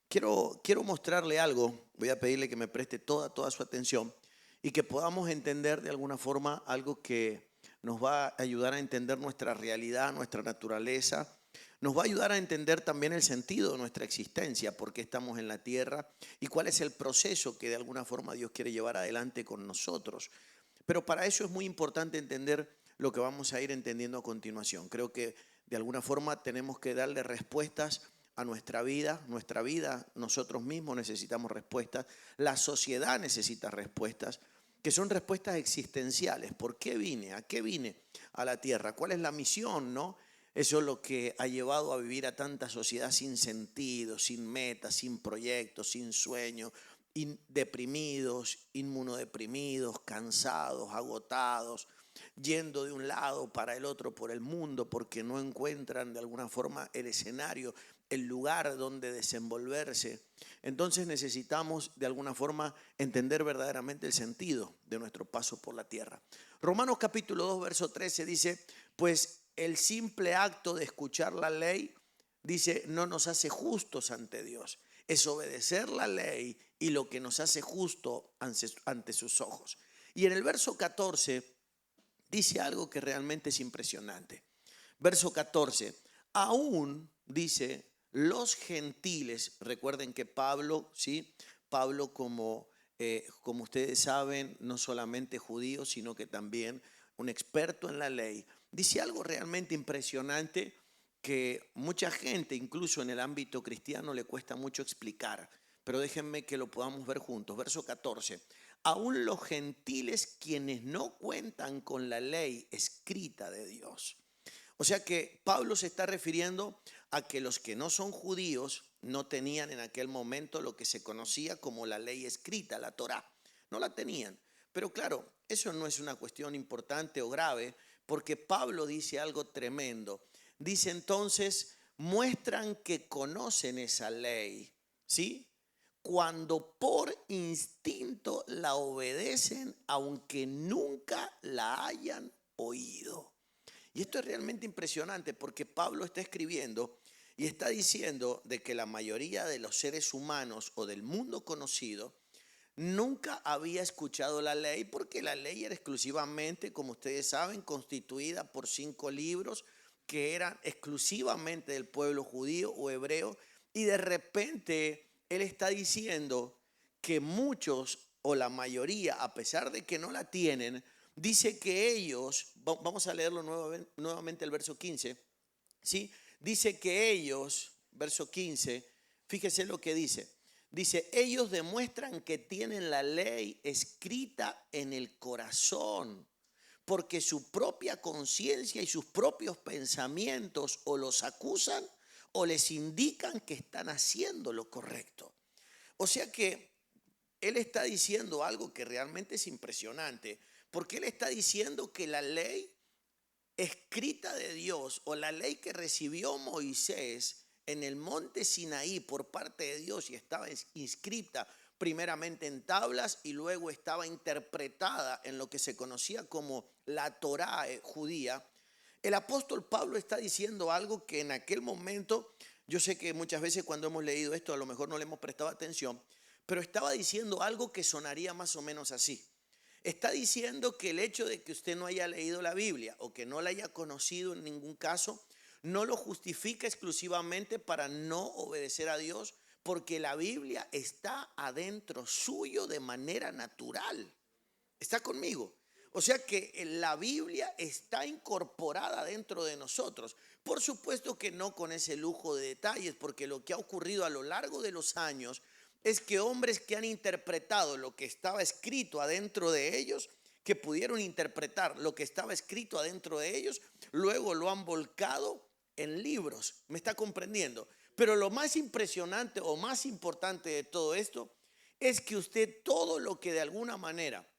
Quiero mostrarle algo. Voy a pedirle que me preste toda su atención y que podamos entender de alguna forma algo que nos va a ayudar a entender nuestra realidad, nuestra naturaleza. Nos va a ayudar a entender también el sentido de nuestra existencia, por qué estamos en la tierra y cuál es el proceso que de alguna forma Dios quiere llevar adelante con nosotros. Pero para eso es muy importante entender lo que vamos a ir entendiendo a continuación. Creo que de alguna forma tenemos que darle respuestas a nuestra vida, nosotros mismos necesitamos respuestas, la sociedad necesita respuestas, que son respuestas existenciales. ¿Por qué vine? ¿A qué vine a la tierra? ¿Cuál es la misión, no? Eso es lo que ha llevado a vivir a tanta sociedad sin sentido, sin metas, sin proyectos, sin sueños, deprimidos, inmunodeprimidos, cansados, agotados, yendo de un lado para el otro por el mundo porque no encuentran de alguna forma el escenario, el lugar donde desenvolverse. Entonces necesitamos de alguna forma entender verdaderamente el sentido de nuestro paso por la tierra. Romanos capítulo 2, verso 13 dice, pues el simple acto de escuchar la ley, dice, no nos hace justos ante Dios. Es obedecer la ley y lo que nos hace justo ante sus ojos. Y en el verso 14 dice algo que realmente es impresionante. Verso 14, aún dice los gentiles, recuerden que Pablo, ¿sí? Pablo como ustedes saben, no solamente judío, sino que también un experto en la ley, dice algo realmente impresionante que mucha gente, incluso en el ámbito cristiano, le cuesta mucho explicar. Pero déjenme que lo podamos ver juntos. Verso 14. Aún los gentiles quienes no cuentan con la ley escrita de Dios. O sea que Pablo se está refiriendo a que los que no son judíos no tenían en aquel momento lo que se conocía como la ley escrita, la Torá. No la tenían. Pero claro, eso no es una cuestión importante o grave, porque Pablo dice algo tremendo. Dice entonces, muestran que conocen esa ley, ¿sí? Cuando por instinto la obedecen, aunque nunca la hayan oído. Y esto es realmente impresionante porque Pablo está escribiendo y está diciendo de que la mayoría de los seres humanos o del mundo conocido nunca había escuchado la ley porque la ley era exclusivamente, como ustedes saben, constituida por 5 libros que eran exclusivamente del pueblo judío o hebreo, y de repente él está diciendo que muchos o la mayoría, a pesar de que no la tienen, dice que ellos, vamos a leerlo nuevamente el verso 15, ¿sí? Dice que ellos, verso 15, fíjese lo que dice. Dice, ellos demuestran que tienen la ley escrita en el corazón, porque su propia conciencia y sus propios pensamientos o los acusan o les indican que están haciendo lo correcto. O sea que él está diciendo algo que realmente es impresionante, porque él está diciendo que la ley escrita de Dios o la ley que recibió Moisés en el monte Sinaí por parte de Dios y estaba inscrita primeramente en tablas y luego estaba interpretada en lo que se conocía como la Torá judía, el apóstol Pablo está diciendo algo que en aquel momento, yo sé que muchas veces cuando hemos leído esto a lo mejor no le hemos prestado atención, pero estaba diciendo algo que sonaría más o menos así. Está diciendo que el hecho de que usted no haya leído la Biblia o que no la haya conocido en ningún caso, no lo justifica exclusivamente para no obedecer a Dios, porque la Biblia está adentro suyo de manera natural. ¿Está conmigo? O sea que la Biblia está incorporada dentro de nosotros. Por supuesto que no con ese lujo de detalles, porque lo que ha ocurrido a lo largo de los años es que hombres que han interpretado lo que estaba escrito adentro de ellos, que pudieron interpretar lo que estaba escrito adentro de ellos, luego lo han volcado en libros. ¿Me está comprendiendo? Pero lo más impresionante o más importante de todo esto es que usted todo lo que de alguna manera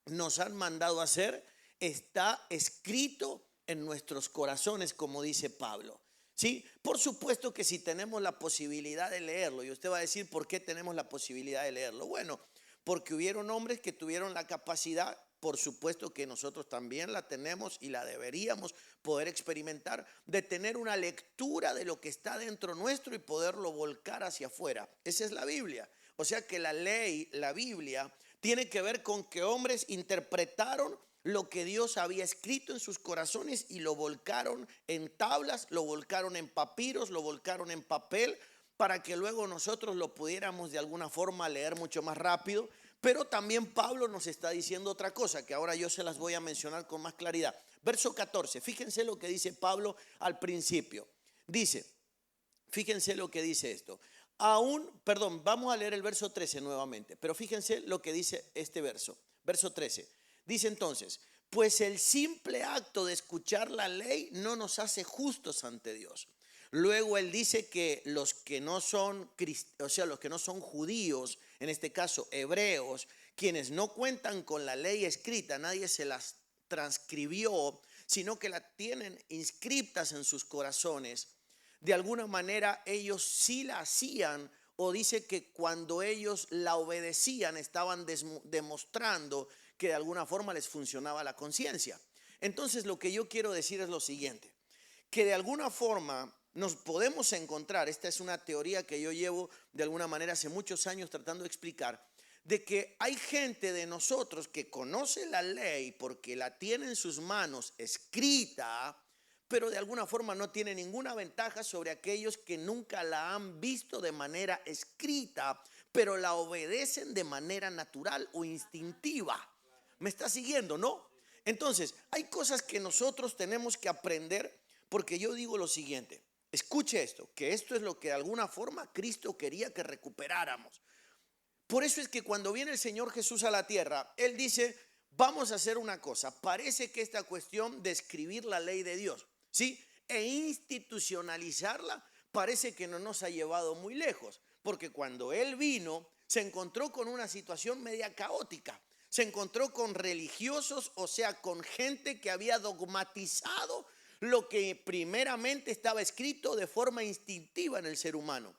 nos han mandado a hacer está escrito en nuestros corazones, como dice Pablo. ¿Sí? Por supuesto que si tenemos la posibilidad de leerlo, y usted va a decir, ¿por qué tenemos la posibilidad de leerlo? Bueno, porque hubieron hombres que tuvieron la capacidad por supuesto que nosotros también la tenemos y la deberíamos poder experimentar, de tener una lectura de lo que está dentro nuestro y poderlo volcar hacia afuera. Esa es la Biblia. O sea que la ley, la Biblia, tiene que ver con que hombres interpretaron lo que Dios había escrito en sus corazones y lo volcaron en tablas, lo volcaron en papiros, lo volcaron en papel, para que luego nosotros lo pudiéramos de alguna forma leer mucho más rápido. Pero también Pablo nos está diciendo otra cosa, que ahora yo se las voy a mencionar con más claridad. Verso 14, fíjense lo que dice Pablo al principio. Dice, fíjense lo que dice esto. Vamos a leer el verso 13 nuevamente, pero fíjense lo que dice este verso. Verso 13, dice entonces, pues el simple acto de escuchar la ley no nos hace justos ante Dios. Luego él dice que los que no son los que no son judíos, en este caso hebreos, quienes no cuentan con la ley escrita, nadie se las transcribió, sino que la tienen inscritas en sus corazones. De alguna manera ellos sí la hacían, o dice que cuando ellos la obedecían estaban demostrando que de alguna forma les funcionaba la conciencia. Entonces lo que yo quiero decir es lo siguiente, que de alguna forma nos podemos encontrar, esta es una teoría que yo llevo de alguna manera hace muchos años tratando de explicar, de que hay gente de nosotros que conoce la ley porque la tiene en sus manos escrita, pero de alguna forma no tiene ninguna ventaja sobre aquellos que nunca la han visto de manera escrita, pero la obedecen de manera natural o instintiva. ¿Me está siguiendo, no? Entonces, hay cosas que nosotros tenemos que aprender, porque yo digo lo siguiente. Escuche esto, que esto es lo que de alguna forma Cristo quería que recuperáramos. Por eso es que cuando viene el Señor Jesús a la tierra, Él dice, vamos a hacer una cosa. Parece que esta cuestión de escribir la ley de Dios, ¿sí? E institucionalizarla, parece que no nos ha llevado muy lejos. Porque cuando Él vino, se encontró con una situación media caótica. Se encontró con religiosos, o sea, con gente que había dogmatizado lo que primeramente estaba escrito de forma instintiva en el ser humano.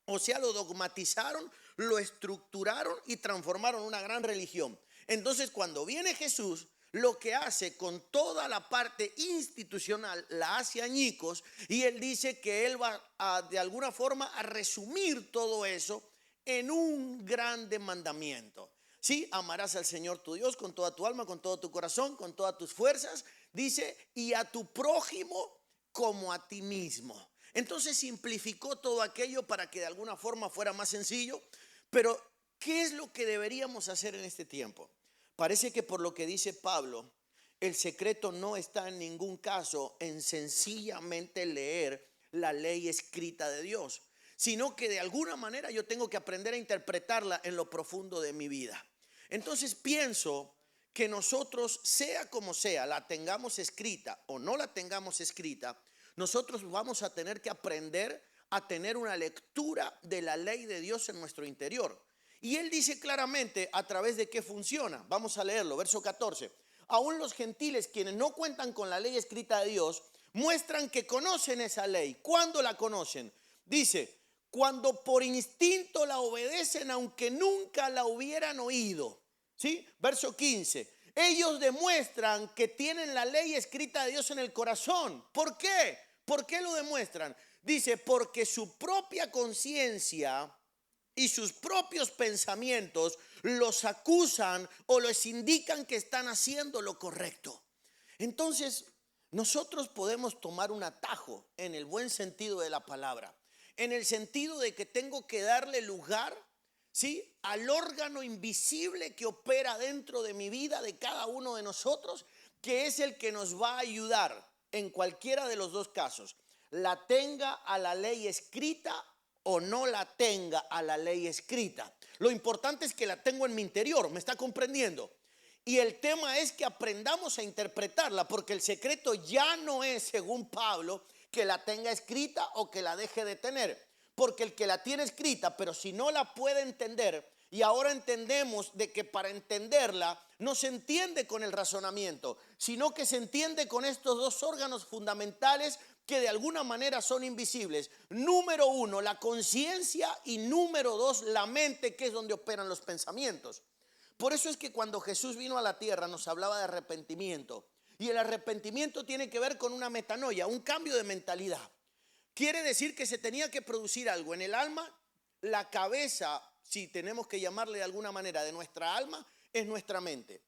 O sea, lo dogmatizaron, lo estructuraron y transformaron una gran religión. Entonces, cuando viene Jesús, lo que hace con toda la parte institucional la hace añicos, y Él dice que Él va de alguna forma a resumir todo eso en un grande mandamiento. Sí, amarás al Señor tu Dios con toda tu alma, con todo tu corazón, con todas tus fuerzas. Dice, y a tu prójimo como a ti mismo. Entonces simplificó todo aquello para que de alguna forma fuera más sencillo. Pero, ¿qué es lo que deberíamos hacer en este tiempo? Parece que por lo que dice Pablo, el secreto no está en ningún caso en sencillamente leer la ley escrita de Dios, sino que de alguna manera yo tengo que aprender a interpretarla en lo profundo de mi vida. Entonces pienso que nosotros, sea como sea, la tengamos escrita o no la tengamos escrita, nosotros vamos a tener que aprender a tener una lectura de la ley de Dios en nuestro interior. Y Él dice claramente a través de qué funciona. Vamos a leerlo, verso 14. Aún los gentiles, quienes no cuentan con la ley escrita de Dios, muestran que conocen esa ley. ¿Cuándo la conocen? Dice, cuando por instinto la obedecen, aunque nunca la hubieran oído. ¿Sí? Verso 15. Ellos demuestran que tienen la ley escrita de Dios en el corazón. ¿Por qué? ¿Por qué lo demuestran? Dice, porque su propia conciencia y sus propios pensamientos los acusan o les indican que están haciendo lo correcto. Entonces, nosotros podemos tomar un atajo en el buen sentido de la palabra, en el sentido de que tengo que darle lugar, ¿sí?, al órgano invisible que opera dentro de mi vida, de cada uno de nosotros, que es el que nos va a ayudar en cualquiera de los dos casos, la tenga a la ley escrita o no la tenga a la ley escrita. Lo importante es que la tengo en mi interior, ¿me está comprendiendo? Y el tema es que aprendamos a interpretarla, porque el secreto ya no es, según Pablo, que la tenga escrita o que la deje de tener. Porque el que la tiene escrita, pero si no la puede entender, y ahora entendemos de que para entenderla no se entiende con el razonamiento, sino que se entiende con estos dos órganos fundamentales que de alguna manera son invisibles. Número uno, la conciencia, y número dos, la mente, que es donde operan los pensamientos. Por eso es que cuando Jesús vino a la tierra nos hablaba de arrepentimiento. Y el arrepentimiento tiene que ver con una metanoia, un cambio de mentalidad. Quiere decir que se tenía que producir algo en el alma. La cabeza, si tenemos que llamarle de alguna manera, de nuestra alma, es nuestra mente.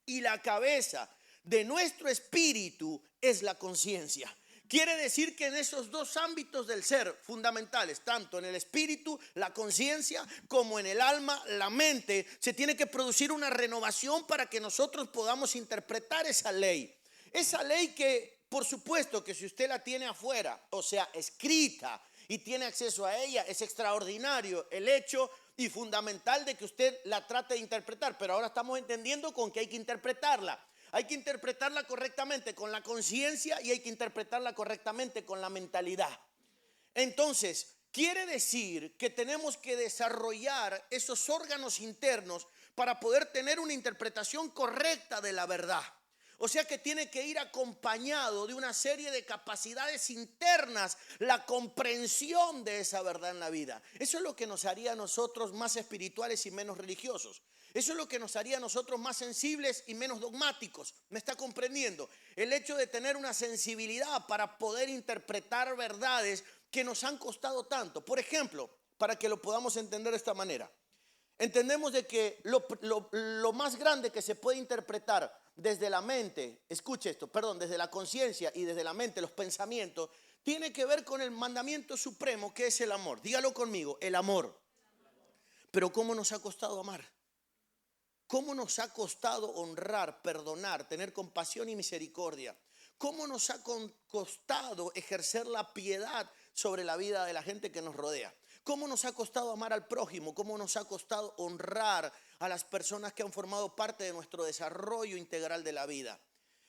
Y la cabeza de nuestro espíritu es la conciencia. Quiere decir que en esos dos ámbitos del ser fundamentales, tanto en el espíritu, la conciencia, como en el alma, la mente, se tiene que producir una renovación para que nosotros podamos interpretar esa ley. Esa ley que, por supuesto, que si usted la tiene afuera, o sea, escrita, y tiene acceso a ella, es extraordinario el hecho y fundamental de que usted la trate de interpretar. Pero ahora estamos entendiendo con que hay que interpretarla. Hay que interpretarla correctamente con la conciencia y hay que interpretarla correctamente con la mentalidad. Entonces, quiere decir que tenemos que desarrollar esos órganos internos para poder tener una interpretación correcta de la verdad. O sea que tiene que ir acompañado de una serie de capacidades internas, la comprensión de esa verdad en la vida. Eso es lo que nos haría a nosotros más espirituales y menos religiosos. Eso es lo que nos haría a nosotros más sensibles y menos dogmáticos. ¿Me está comprendiendo? El hecho de tener una sensibilidad para poder interpretar verdades que nos han costado tanto. Por ejemplo, para que lo podamos entender de esta manera. Entendemos de que lo más grande que se puede interpretar desde la mente, escuche esto, perdón, desde la conciencia y desde la mente, los pensamientos, tiene que ver con el mandamiento supremo que es el amor. Dígalo conmigo, el amor. Pero ¿cómo nos ha costado amar? ¿Cómo nos ha costado honrar, perdonar, tener compasión y misericordia? ¿Cómo nos ha costado ejercer la piedad sobre la vida de la gente que nos rodea? ¿Cómo nos ha costado amar al prójimo? ¿Cómo nos ha costado honrar a las personas que han formado parte de nuestro desarrollo integral de la vida?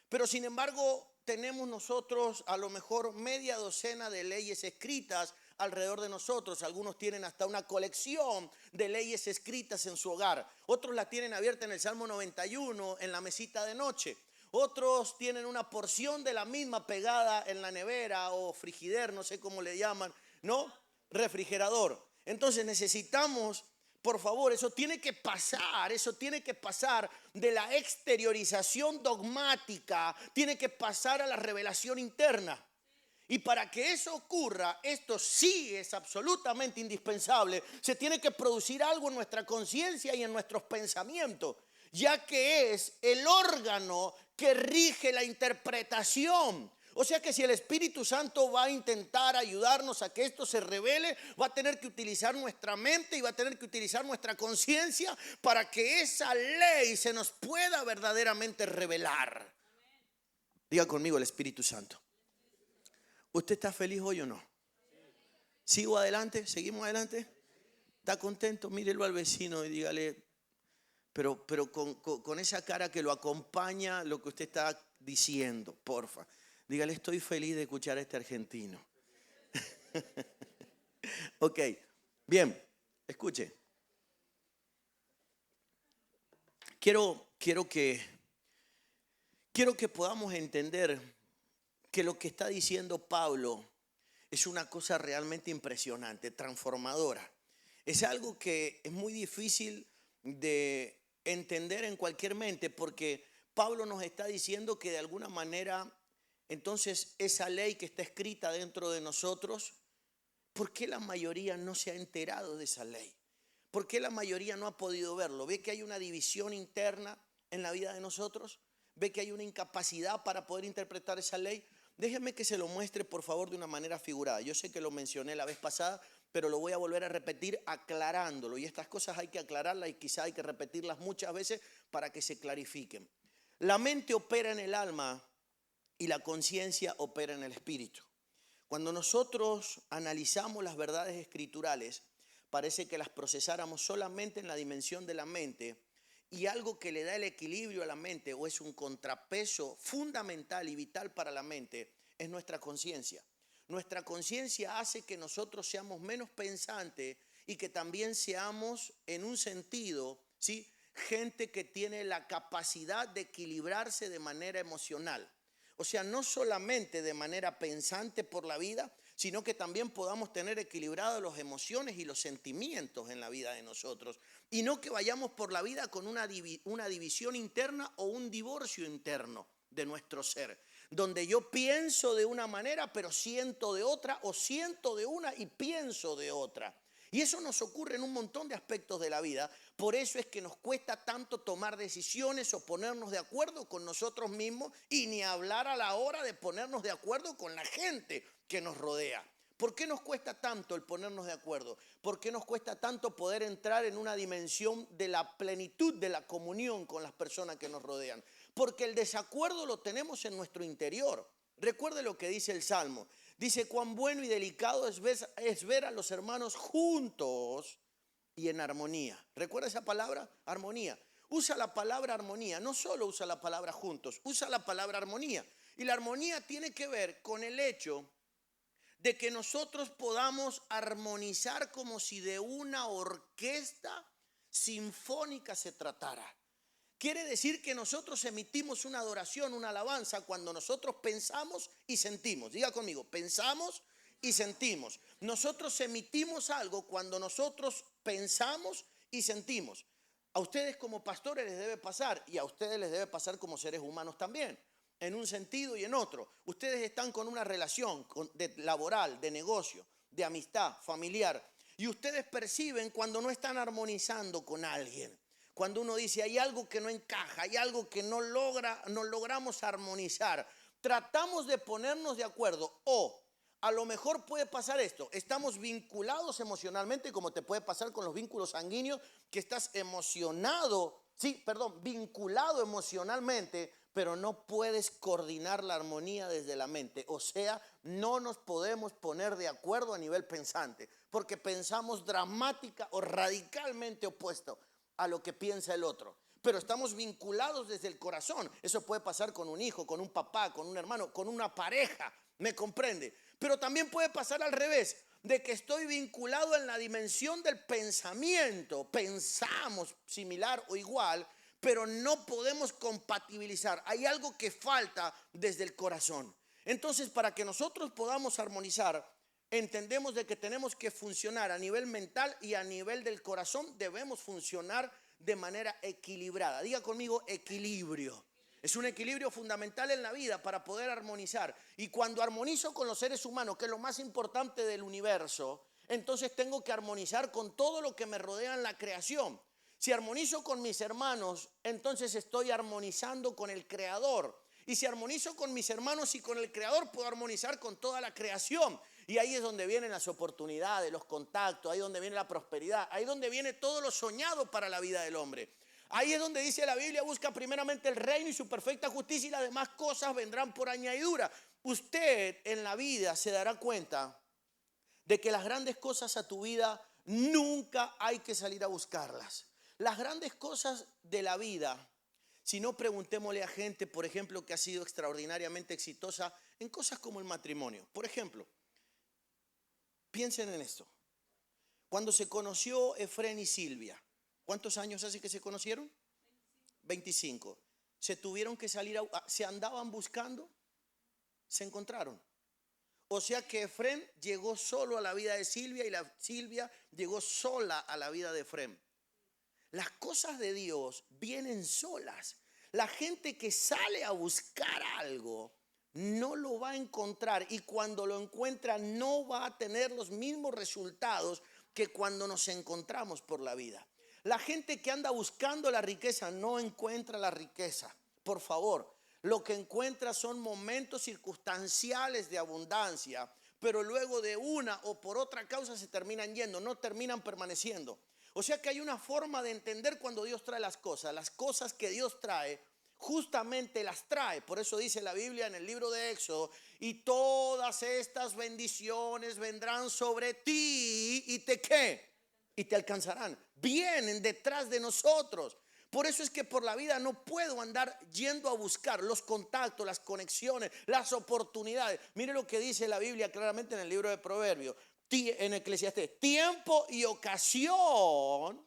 Pero sin embargo, tenemos nosotros a lo mejor media docena de leyes escritas alrededor de nosotros. Algunos tienen hasta una colección de leyes escritas en su hogar. Otros la tienen abierta en el Salmo 91, en la mesita de noche. Otros tienen una porción de la misma pegada en la nevera o frigider, no sé cómo le llaman, ¿no? Refrigerador. Entonces necesitamos, por favor, eso tiene que pasar de la exteriorización dogmática, tiene que pasar a la revelación interna. Y para que eso ocurra, esto sí es absolutamente indispensable. Se tiene que producir algo en nuestra conciencia y en nuestros pensamientos, ya que es el órgano que rige la interpretación. O sea que si el Espíritu Santo va a intentar ayudarnos a que esto se revele, va a tener que utilizar nuestra mente y va a tener que utilizar nuestra conciencia para que esa ley se nos pueda verdaderamente revelar. Diga conmigo el Espíritu Santo. ¿Usted está feliz hoy o no? ¿Sigo adelante? ¿Seguimos adelante? ¿Está contento? Mírelo al vecino y dígale, pero con esa cara que lo acompaña lo que usted está diciendo, porfa. Dígale, estoy feliz de escuchar a este argentino. Ok, bien, escuche. Quiero que podamos entender que lo que está diciendo Pablo es una cosa realmente impresionante, transformadora. Es algo que es muy difícil de entender en cualquier mente, porque Pablo nos está diciendo que de alguna manera, entonces esa ley que está escrita dentro de nosotros, ¿por qué la mayoría no se ha enterado de esa ley? ¿Por qué la mayoría no ha podido verlo? ¿Ve que hay una división interna en la vida de nosotros? ¿Ve que hay una incapacidad para poder interpretar esa ley? Déjeme que se lo muestre, por favor, de una manera figurada. Yo sé que lo mencioné la vez pasada, pero lo voy a volver a repetir aclarándolo. Y estas cosas hay que aclararlas y quizá hay que repetirlas muchas veces para que se clarifiquen. La mente opera en el alma y la conciencia opera en el espíritu. Cuando nosotros analizamos las verdades escriturales, parece que las procesáramos solamente en la dimensión de la mente, y algo que le da el equilibrio a la mente o es un contrapeso fundamental y vital para la mente es nuestra conciencia. Nuestra conciencia hace que nosotros seamos menos pensantes y que también seamos, en un sentido, ¿sí?, gente que tiene la capacidad de equilibrarse de manera emocional. O sea, no solamente de manera pensante por la vida, sino que también podamos tener equilibradas las emociones y los sentimientos en la vida de nosotros. Y no que vayamos por la vida con una división interna o un divorcio interno de nuestro ser, donde yo pienso de una manera pero siento de otra, o siento de una y pienso de otra. Y eso nos ocurre en un montón de aspectos de la vida. Por eso es que nos cuesta tanto tomar decisiones o ponernos de acuerdo con nosotros mismos, y ni hablar a la hora de ponernos de acuerdo con la gente que nos rodea. ¿Por qué nos cuesta tanto el ponernos de acuerdo? ¿Por qué nos cuesta tanto poder entrar en una dimensión de la plenitud de la comunión con las personas que nos rodean? Porque el desacuerdo lo tenemos en nuestro interior. Recuerde lo que dice el Salmo. Dice: cuán bueno y delicado es ver a los hermanos juntos y en armonía. ¿Recuerda esa palabra? Armonía. Usa la palabra armonía, no solo usa la palabra juntos, usa la palabra armonía. Y la armonía tiene que ver con el hecho de que nosotros podamos armonizar como si de una orquesta sinfónica se tratara. Quiere decir que nosotros emitimos una adoración, una alabanza, cuando nosotros pensamos y sentimos. Diga conmigo, pensamos y sentimos. Nosotros emitimos algo cuando nosotros pensamos y sentimos. A ustedes como pastores les debe pasar, y a ustedes les debe pasar como seres humanos también, en un sentido y en otro. Ustedes están con una relación laboral, de negocio, de amistad, familiar, y ustedes perciben cuando no están armonizando con alguien. Cuando uno dice hay algo que no encaja, hay algo que no logramos armonizar, tratamos de ponernos de acuerdo. O a lo mejor puede pasar esto: estamos vinculados emocionalmente, como te puede pasar con los vínculos sanguíneos, que estás vinculado emocionalmente, pero no puedes coordinar la armonía desde la mente. O sea, no nos podemos poner de acuerdo a nivel pensante, porque pensamos dramática o radicalmente opuesto a lo que piensa el otro, pero estamos vinculados desde el corazón. Eso puede pasar con un hijo, con un papá, con un hermano, con una pareja, ¿me comprende? Pero también puede pasar al revés, de que estoy vinculado en la dimensión del pensamiento. Pensamos similar o igual, pero no podemos compatibilizar. Hay algo que falta desde el corazón. Entonces, para que nosotros podamos armonizar, entendemos de que tenemos que funcionar a nivel mental y a nivel del corazón. Debemos funcionar de manera equilibrada. Diga conmigo, equilibrio. Es un equilibrio fundamental en la vida para poder armonizar. Y cuando armonizo con los seres humanos, que es lo más importante del universo, entonces tengo que armonizar con todo lo que me rodea en la creación. Si armonizo con mis hermanos, entonces estoy armonizando con el Creador. Y si armonizo con mis hermanos y con el Creador, puedo armonizar con toda la creación. Y ahí es donde vienen las oportunidades, los contactos, ahí es donde viene la prosperidad, ahí es donde viene todo lo soñado para la vida del hombre. Ahí es donde dice la Biblia: busca primeramente el reino y su perfecta justicia, y las demás cosas vendrán por añadidura. Usted en la vida se dará cuenta de que las grandes cosas a tu vida nunca hay que salir a buscarlas. Las grandes cosas de la vida, si no, preguntémosle a gente, por ejemplo, que ha sido extraordinariamente exitosa en cosas como el matrimonio. Por ejemplo, piensen en esto. Cuando se conoció Efrén y Silvia, ¿cuántos años hace que se conocieron? 25. Se tuvieron que salir, se andaban buscando, se encontraron. O sea que Efrén llegó solo a la vida de Silvia, y la Silvia llegó sola a la vida de Efrén. Las cosas de Dios vienen solas. La gente que sale a buscar algo no lo va a encontrar, y cuando lo encuentra no va a tener los mismos resultados que cuando nos encontramos por la vida. La gente que anda buscando la riqueza no encuentra la riqueza. Por favor, lo que encuentra son momentos circunstanciales de abundancia, pero luego de una o por otra causa se terminan yendo, no terminan permaneciendo. O sea que hay una forma de entender cuando Dios trae las cosas. Las cosas que Dios trae, justamente las trae. Por eso dice la Biblia en el libro de Éxodo: y todas estas bendiciones vendrán sobre ti y te ¿qué? Y te alcanzarán. Vienen detrás de nosotros. Por eso es que por la vida no puedo andar yendo a buscar los contactos, las conexiones, las oportunidades. Mire lo que dice la Biblia claramente en el libro de Proverbios, en Eclesiastés: tiempo y ocasión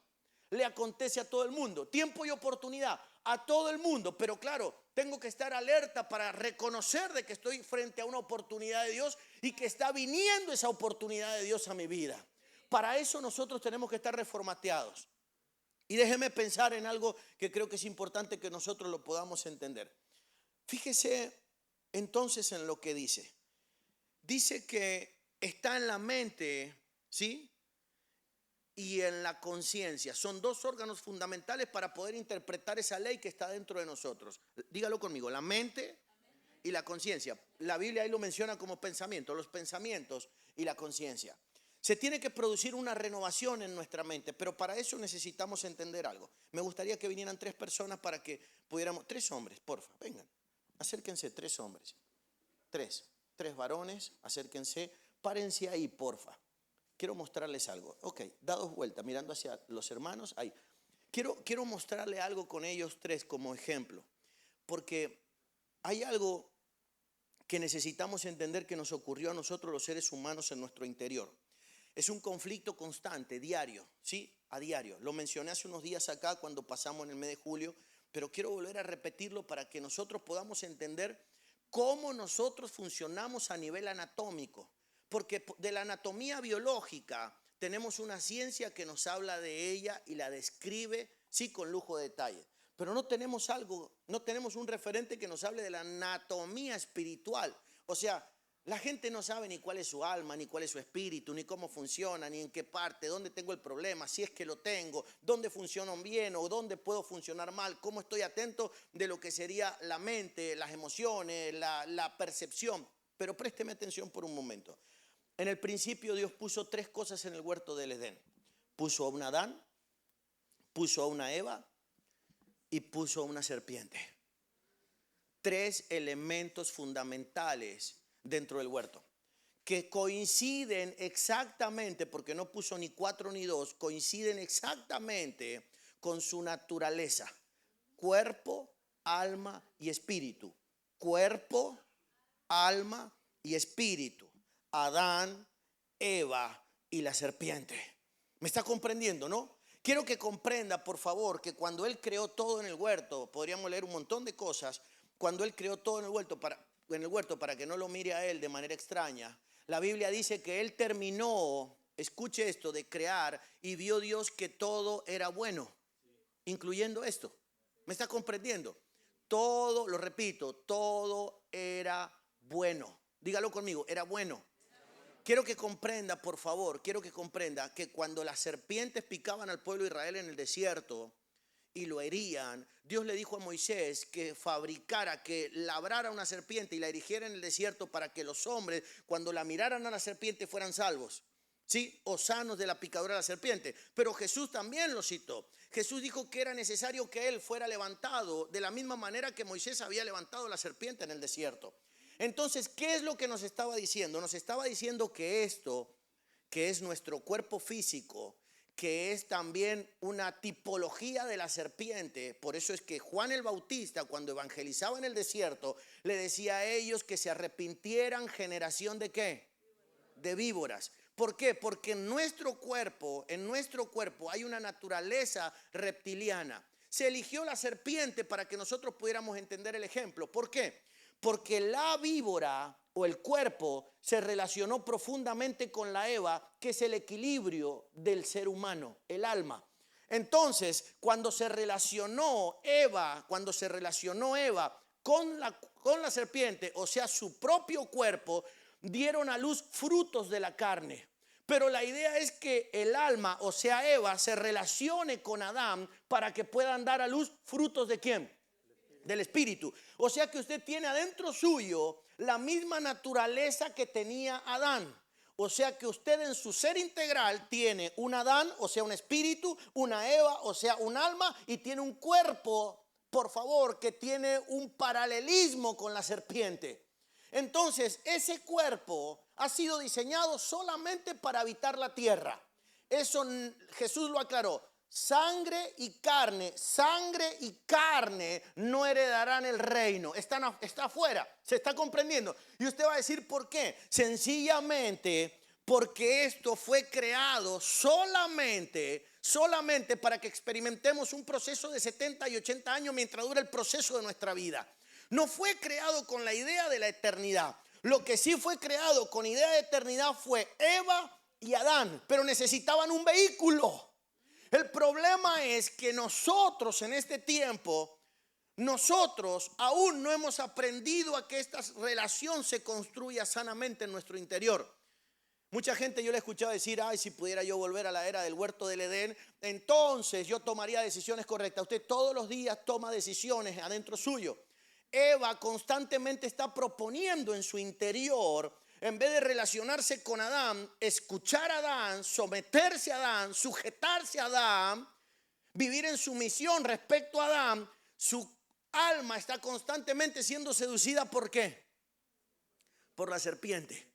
le acontece a todo el mundo. Tiempo y oportunidad a todo el mundo. Pero claro, Tengo que estar alerta para reconocer de que estoy frente a una oportunidad de Dios y que está viniendo esa oportunidad de Dios a mi vida. Para eso nosotros tenemos que estar reformateados. Y déjeme pensar en algo que creo que es importante que nosotros lo podamos entender. Fíjese entonces en lo que dice. Dice que está en la mente, ¿sí? Y en la conciencia. Son dos órganos fundamentales para poder interpretar esa ley que está dentro de nosotros. Dígalo conmigo, la mente y la conciencia. La Biblia ahí lo menciona como pensamiento, los pensamientos y la conciencia. Se tiene que producir una renovación en nuestra mente, pero para eso necesitamos entender algo. Me gustaría que vinieran 3 personas para que pudiéramos, 3 hombres, porfa, vengan, acérquense 3 hombres, 3 varones, acérquense, párense ahí, porfa. Quiero mostrarles algo. Ok, dados vuelta, mirando hacia los hermanos, ahí. Quiero mostrarle algo con ellos 3 como ejemplo, porque hay algo que necesitamos entender que nos ocurrió a nosotros los seres humanos en nuestro interior. Es un conflicto constante, diario, ¿sí? A diario. Lo mencioné hace unos días acá cuando pasamos en el mes de julio, pero quiero volver a repetirlo para que nosotros podamos entender cómo nosotros funcionamos a nivel anatómico. Porque de la anatomía biológica tenemos una ciencia que nos habla de ella y la describe, sí, con lujo de detalle. Pero no tenemos un referente que nos hable de la anatomía espiritual. O sea, la gente no sabe ni cuál es su alma, ni cuál es su espíritu, ni cómo funciona, ni en qué parte, dónde tengo el problema, si es que lo tengo, dónde funcionan bien o dónde puedo funcionar mal, cómo estoy atento de lo que sería la mente, las emociones, la percepción. Pero présteme atención por un momento. En el principio Dios puso 3 cosas en el huerto del Edén. Puso a un Adán, puso a una Eva y puso a una serpiente. 3 elementos fundamentales dentro del huerto que coinciden exactamente, porque no puso ni 4 ni 2, coinciden exactamente con su naturaleza: cuerpo, alma y espíritu. Cuerpo, alma y espíritu. Adán, Eva y la serpiente. ¿Me está comprendiendo, no? Quiero que comprenda, por favor, que cuando Él creó todo en el huerto, podríamos leer un montón de cosas, cuando Él creó todo en el huerto para que no lo mire a Él de manera extraña, la Biblia dice que Él terminó, escuche esto, de crear y vio Dios que todo era bueno, incluyendo esto. ¿Me está comprendiendo? Todo, lo repito, todo era bueno. Dígalo conmigo, era bueno. Quiero que comprenda, por favor, quiero que comprenda que cuando las serpientes picaban al pueblo de Israel en el desierto y lo herían, Dios le dijo a Moisés que fabricara, que labrara una serpiente y la erigiera en el desierto para que los hombres, cuando la miraran a la serpiente, fueran salvos, ¿sí? O sanos de la picadura de la serpiente. Pero Jesús también lo citó. Jesús dijo que era necesario que Él fuera levantado de la misma manera que Moisés había levantado la serpiente en el desierto. Entonces, ¿qué es lo que nos estaba diciendo? Nos estaba diciendo que esto, que es nuestro cuerpo físico, que es también una tipología de la serpiente. Por eso es que Juan el Bautista, cuando evangelizaba en el desierto, le decía a ellos que se arrepintieran, generación de ¿qué? De víboras. ¿Por qué? Porque en nuestro cuerpo hay una naturaleza reptiliana. Se eligió la serpiente para que nosotros pudiéramos entender el ejemplo. ¿Por qué? Porque la víbora o el cuerpo se relacionó profundamente con la Eva, que es el equilibrio del ser humano, el alma. Entonces, cuando se relacionó Eva con la serpiente, o sea, su propio cuerpo, dieron a luz frutos de la carne. Pero la idea es que el alma, o sea, Eva, se relacione con Adán para que puedan dar a luz frutos ¿de quién? Del espíritu. O sea que usted tiene adentro suyo la misma naturaleza que tenía Adán. O sea que usted en su ser integral tiene un Adán, o sea un espíritu, una Eva, o sea un alma, y tiene un cuerpo, por favor, que tiene un paralelismo con la serpiente. Entonces ese cuerpo ha sido diseñado solamente para habitar la tierra. Eso Jesús lo aclaró. Sangre y carne no heredarán el reino. Está afuera, se está comprendiendo. Y usted va a decir ¿por qué? Sencillamente porque esto fue creado solamente para que experimentemos un proceso de 70 y 80 años mientras dura el proceso de nuestra vida. No fue creado con la idea de la eternidad. Lo que sí fue creado con idea de eternidad fue Eva y Adán, pero necesitaban un vehículo. El problema es que nosotros en este tiempo, nosotros aún no hemos aprendido a que esta relación se construya sanamente en nuestro interior. Mucha gente yo le he escuchado decir, ay, si pudiera yo volver a la era del huerto del Edén, entonces yo tomaría decisiones correctas. Usted todos los días toma decisiones adentro suyo. Eva constantemente está proponiendo en su interior, en vez de relacionarse con Adán, escuchar a Adán, someterse a Adán, sujetarse a Adán, vivir en sumisión respecto a Adán. Su alma está constantemente siendo seducida, ¿por qué? Por la serpiente,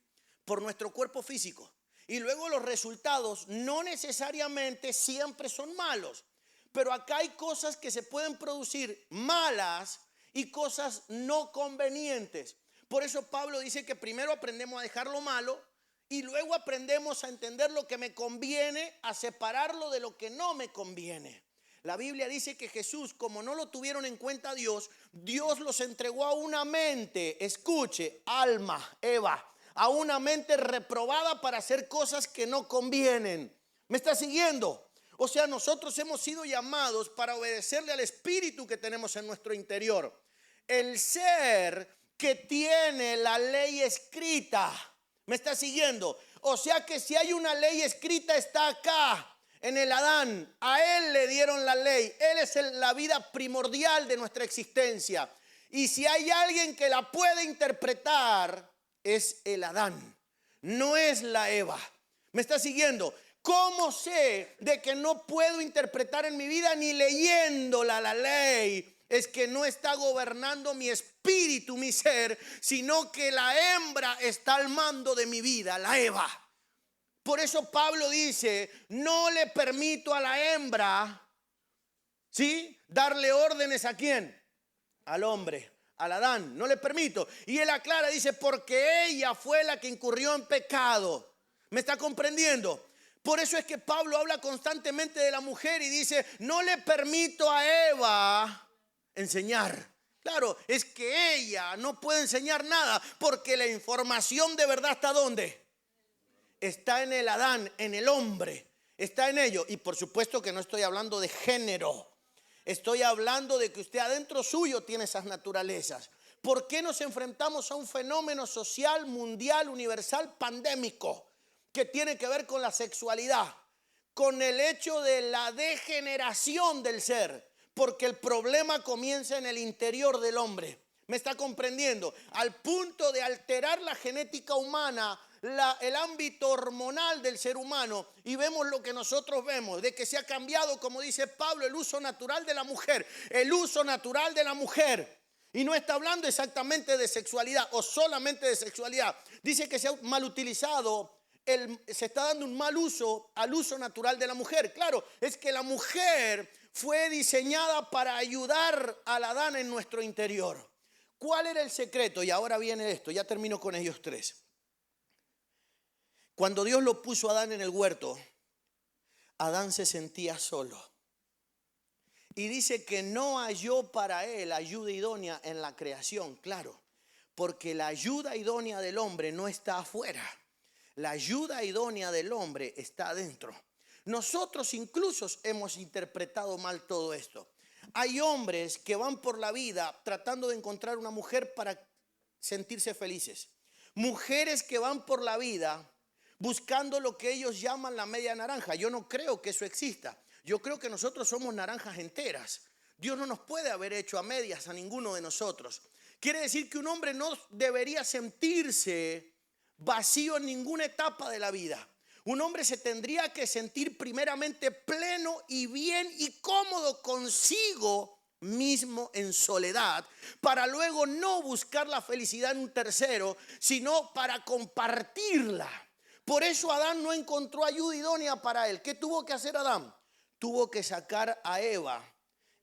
por nuestro cuerpo físico. Y luego los resultados no necesariamente siempre son malos, pero acá hay cosas que se pueden producir malas y cosas no convenientes. Por eso Pablo dice que primero aprendemos a dejar lo malo y luego aprendemos a entender lo que me conviene, a separarlo de lo que no me conviene. La Biblia dice que Jesús, como no lo tuvieron en cuenta Dios los entregó a una mente, escuche, alma, Eva, a una mente reprobada para hacer cosas que no convienen. ¿Me está siguiendo? O sea, nosotros hemos sido llamados para obedecerle al espíritu que tenemos en nuestro interior. El ser que tiene la ley escrita. ¿Me está siguiendo? O sea que si hay una ley escrita está acá. En el Adán, a él le dieron la ley. Él es la vida primordial de nuestra existencia. Y si hay alguien que la puede interpretar, es el Adán, no es la Eva. ¿Me está siguiendo? ¿Cómo sé de que no puedo interpretar en mi vida ni leyéndola la ley? Es que no está gobernando mi espíritu, mi ser, sino que la hembra está al mando de mi vida, la Eva. Por eso Pablo dice, no le permito a la hembra, ¿sí?, darle órdenes ¿a quién? Al hombre, al Adán, no le permito. Y él aclara, dice, porque ella fue la que incurrió en pecado. ¿Me está comprendiendo? Por eso es que Pablo habla constantemente de la mujer y dice, no le permito a Eva enseñar. Claro, es que ella no puede enseñar nada porque la información de verdad está ¿dónde? Está en el Adán, en el hombre, está en ello. Y por supuesto que no estoy hablando de género. Estoy hablando de que usted adentro suyo tiene esas naturalezas. ¿Por qué nos enfrentamos a un fenómeno social, mundial, universal, pandémico, que tiene que ver con la sexualidad, con el hecho de la degeneración del ser? Porque el problema comienza en el interior del hombre. ¿Me está comprendiendo? Al punto de alterar la genética humana, el ámbito hormonal del ser humano, y vemos lo que nosotros vemos, de que se ha cambiado, como dice Pablo, el uso natural de la mujer. El uso natural de la mujer. Y no está hablando exactamente de sexualidad o solamente de sexualidad. Dice que se ha mal utilizado. Se está dando un mal uso al uso natural de la mujer. Claro, es que la mujer fue diseñada para ayudar al Adán en nuestro interior. ¿Cuál era el secreto? Y ahora viene esto, ya termino con ellos tres. Cuando Dios lo puso a Adán en el huerto, Adán se sentía solo. Y dice que no halló para él ayuda idónea en la creación, claro, porque la ayuda idónea del hombre no está afuera. La ayuda idónea del hombre está adentro. Nosotros incluso hemos interpretado mal todo esto. Hay hombres que van por la vida tratando de encontrar una mujer para sentirse felices. Mujeres que van por la vida buscando lo que ellos llaman la media naranja. Yo no creo que eso exista. Yo creo que nosotros somos naranjas enteras. Dios no nos puede haber hecho a medias a ninguno de nosotros. Quiere decir que un hombre no debería sentirse vacío en ninguna etapa de la vida. Un hombre se tendría que sentir primeramente pleno y bien y cómodo consigo mismo en soledad, para luego no buscar la felicidad en un tercero, sino para compartirla. Por eso Adán no encontró ayuda idónea para él. ¿Qué tuvo que hacer Adán? Tuvo que sacar a Eva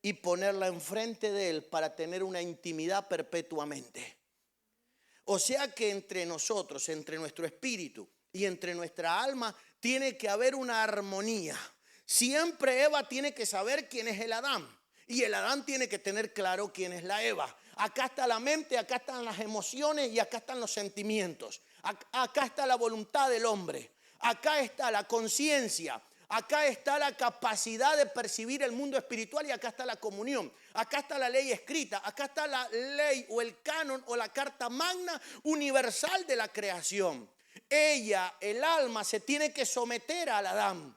y ponerla enfrente de él para tener una intimidad perpetuamente. O sea que entre nosotros, entre nuestro espíritu, y entre nuestra alma tiene que haber una armonía. Siempre Eva tiene que saber quién es el Adán y el Adán tiene que tener claro quién es la Eva. Acá está la mente, acá están las emociones y acá están los sentimientos. Acá está la voluntad del hombre. Acá está la conciencia. Acá está la capacidad de percibir el mundo espiritual y acá está la comunión. Acá está la ley escrita. Acá está la ley o el canon o la carta magna universal de la creación. Ella, el alma, se tiene que someter al Adán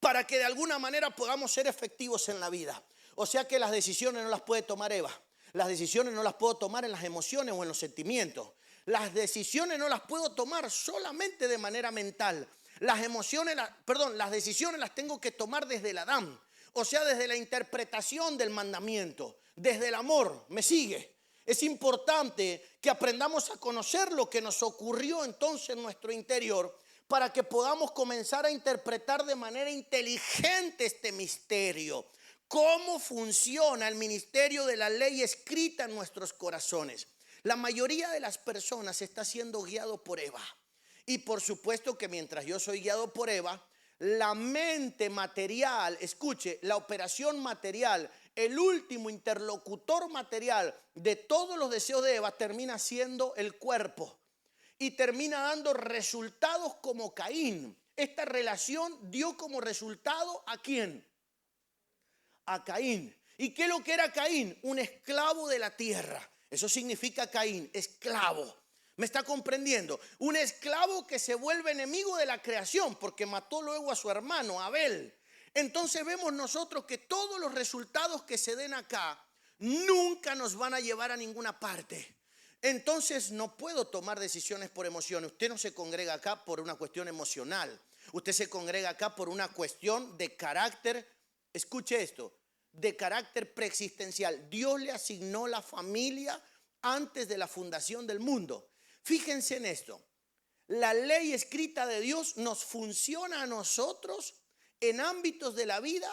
para que de alguna manera podamos ser efectivos en la vida. O sea que las decisiones no las puede tomar Eva. Las decisiones no las puedo tomar en las emociones o en los sentimientos. Las decisiones no las puedo tomar solamente de manera mental. Las decisiones las tengo que tomar desde el Adán. O sea, desde la interpretación del mandamiento, desde el amor. ¿Me sigue? Es importante que aprendamos a conocer lo que nos ocurrió entonces en nuestro interior para que podamos comenzar a interpretar de manera inteligente este misterio. ¿Cómo funciona el ministerio de la ley escrita en nuestros corazones? La mayoría de las personas está siendo guiado por Eva. Y por supuesto que mientras yo soy guiado por Eva, la mente material, escuche, la operación material, el último interlocutor material de todos los deseos de Eva termina siendo el cuerpo. Y termina dando resultados como Caín. Esta relación dio como resultado ¿a quién? A Caín. ¿Y qué es lo que era Caín? Un esclavo de la tierra. Eso significa Caín, esclavo. ¿Me está comprendiendo? Un esclavo que se vuelve enemigo de la creación porque mató luego a su hermano Abel. Entonces vemos nosotros que todos los resultados que se den acá nunca nos van a llevar a ninguna parte. Entonces no puedo tomar decisiones por emociones. Usted no se congrega acá por una cuestión emocional. Usted se congrega acá por una cuestión de carácter. Escuche esto, de carácter preexistencial. Dios le asignó la familia antes de la fundación del mundo. Fíjense en esto. La ley escrita de Dios nos funciona a nosotros en ámbitos de la vida,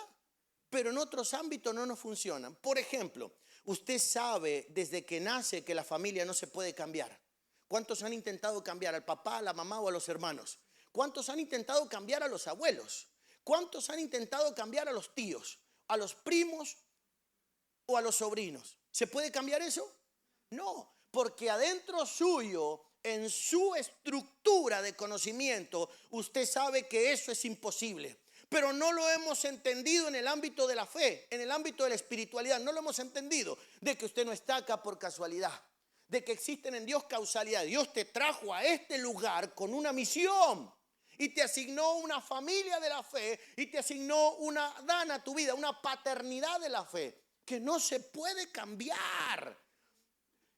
pero en otros ámbitos no nos funcionan. Por ejemplo, usted sabe desde que nace que la familia no se puede cambiar. ¿Cuántos han intentado cambiar al papá, a la mamá o a los hermanos? ¿Cuántos han intentado cambiar a los abuelos? ¿Cuántos han intentado cambiar a los tíos, a los primos o a los sobrinos? ¿Se puede cambiar eso? No, porque adentro suyo, en su estructura de conocimiento, usted sabe que eso es imposible. Pero no lo hemos entendido en el ámbito de la fe, en el ámbito de la espiritualidad. No lo hemos entendido de que usted no está acá por casualidad, de que existen en Dios causalidad. Dios te trajo a este lugar con una misión y te asignó una familia de la fe y te asignó una dana a tu vida, una paternidad de la fe que no se puede cambiar.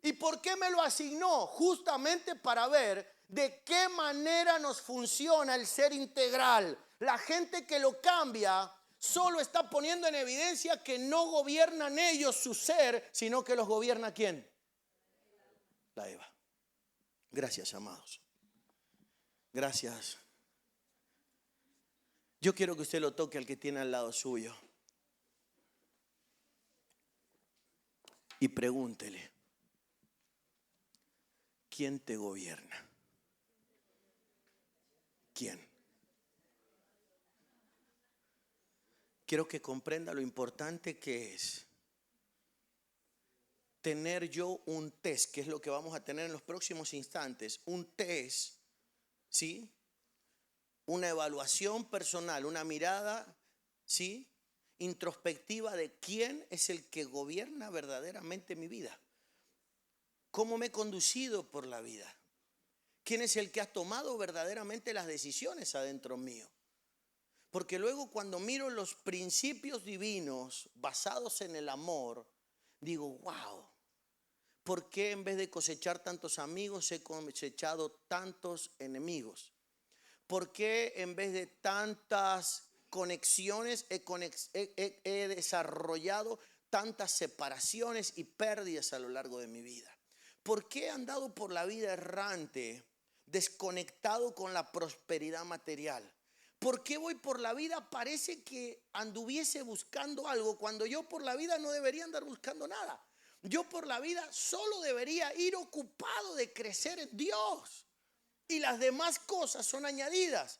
¿Y por qué me lo asignó? Justamente para ver de qué manera nos funciona el ser integral. La gente que lo cambia solo está poniendo en evidencia que no gobiernan ellos su ser, sino que los gobierna ¿quién? La Eva. Gracias, amados. Gracias. Yo quiero que usted lo toque al que tiene al lado suyo y pregúntele, ¿quién te gobierna? ¿Quién? Quiero que comprenda lo importante que es tener yo un test, que es lo que vamos a tener en los próximos instantes. Un test, ¿sí? Una evaluación personal, una mirada, ¿sí? Introspectiva de quién es el que gobierna verdaderamente mi vida. ¿Cómo me he conducido por la vida? ¿Quién es el que ha tomado verdaderamente las decisiones adentro mío? Porque luego cuando miro los principios divinos basados en el amor, digo, wow, ¿por qué en vez de cosechar tantos amigos he cosechado tantos enemigos? ¿Por qué en vez de tantas conexiones he desarrollado tantas separaciones y pérdidas a lo largo de mi vida? ¿Por qué he andado por la vida errante, desconectado con la prosperidad material? ¿Por qué voy por la vida? Parece que anduviese buscando algo cuando yo por la vida no debería andar buscando nada. Yo por la vida solo debería ir ocupado de crecer en Dios. y las demás cosas son añadidas.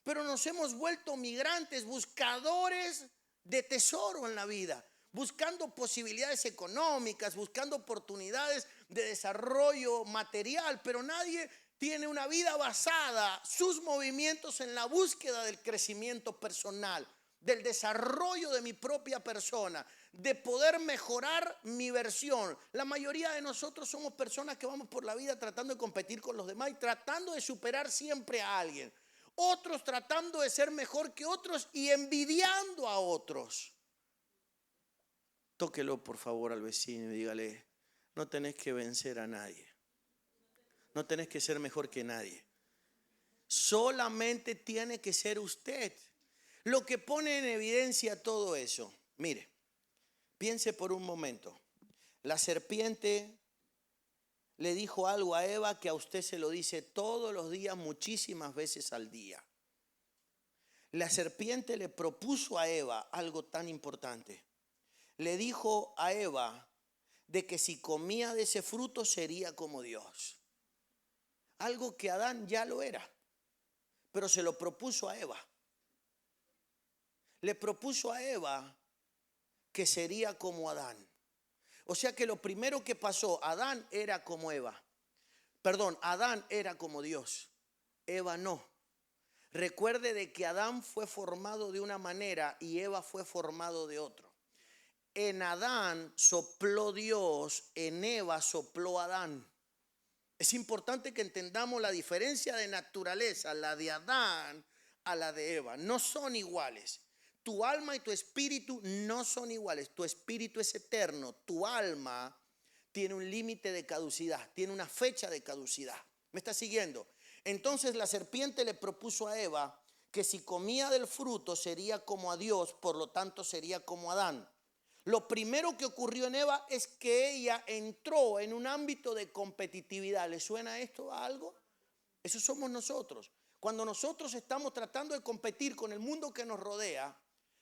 Pero nos hemos vuelto migrantes, buscadores de tesoro en la vida, buscando posibilidades económicas, buscando oportunidades de desarrollo material, pero nadie tiene una vida basada, sus movimientos en la búsqueda del crecimiento personal, del desarrollo de mi propia persona, de poder mejorar mi versión. La mayoría de nosotros somos personas que vamos por la vida tratando de competir con los demás y tratando de superar siempre a alguien. Otros tratando de ser mejor que otros y envidiando a otros. Tóquelo por favor al vecino y dígale, no tenés que vencer a nadie. No tenés que ser mejor que nadie. Solamente tiene que ser usted. Lo que pone en evidencia todo eso. Mire, piense por un momento. La serpiente le dijo algo a Eva que a usted se lo dice todos los días, muchísimas veces al día. La serpiente le propuso a Eva algo tan importante. Le dijo a Eva de que si comía de ese fruto sería como Dios. Algo que Adán ya lo era, pero se lo propuso a Eva. Le propuso a Eva que sería como Adán. O sea que lo primero que pasó, Adán era como Eva. Perdón, Adán era como Dios. Eva no. Recuerde de que Adán fue formado de una manera y Eva fue formado de otro. En Adán sopló Dios, en Eva sopló Adán. Es importante que entendamos la diferencia de naturaleza, la de Adán a la de Eva. No son iguales. Tu alma y tu espíritu no son iguales. Tu espíritu es eterno. Tu alma tiene un límite de caducidad, tiene una fecha de caducidad. ¿Me está siguiendo? Entonces la serpiente le propuso a Eva que si comía del fruto sería como a Dios, por lo tanto sería como Adán. Lo primero que ocurrió en Eva es que ella entró en un ámbito de competitividad. ¿Le suena esto a algo? Eso somos nosotros. Cuando nosotros estamos tratando de competir con el mundo que nos rodea,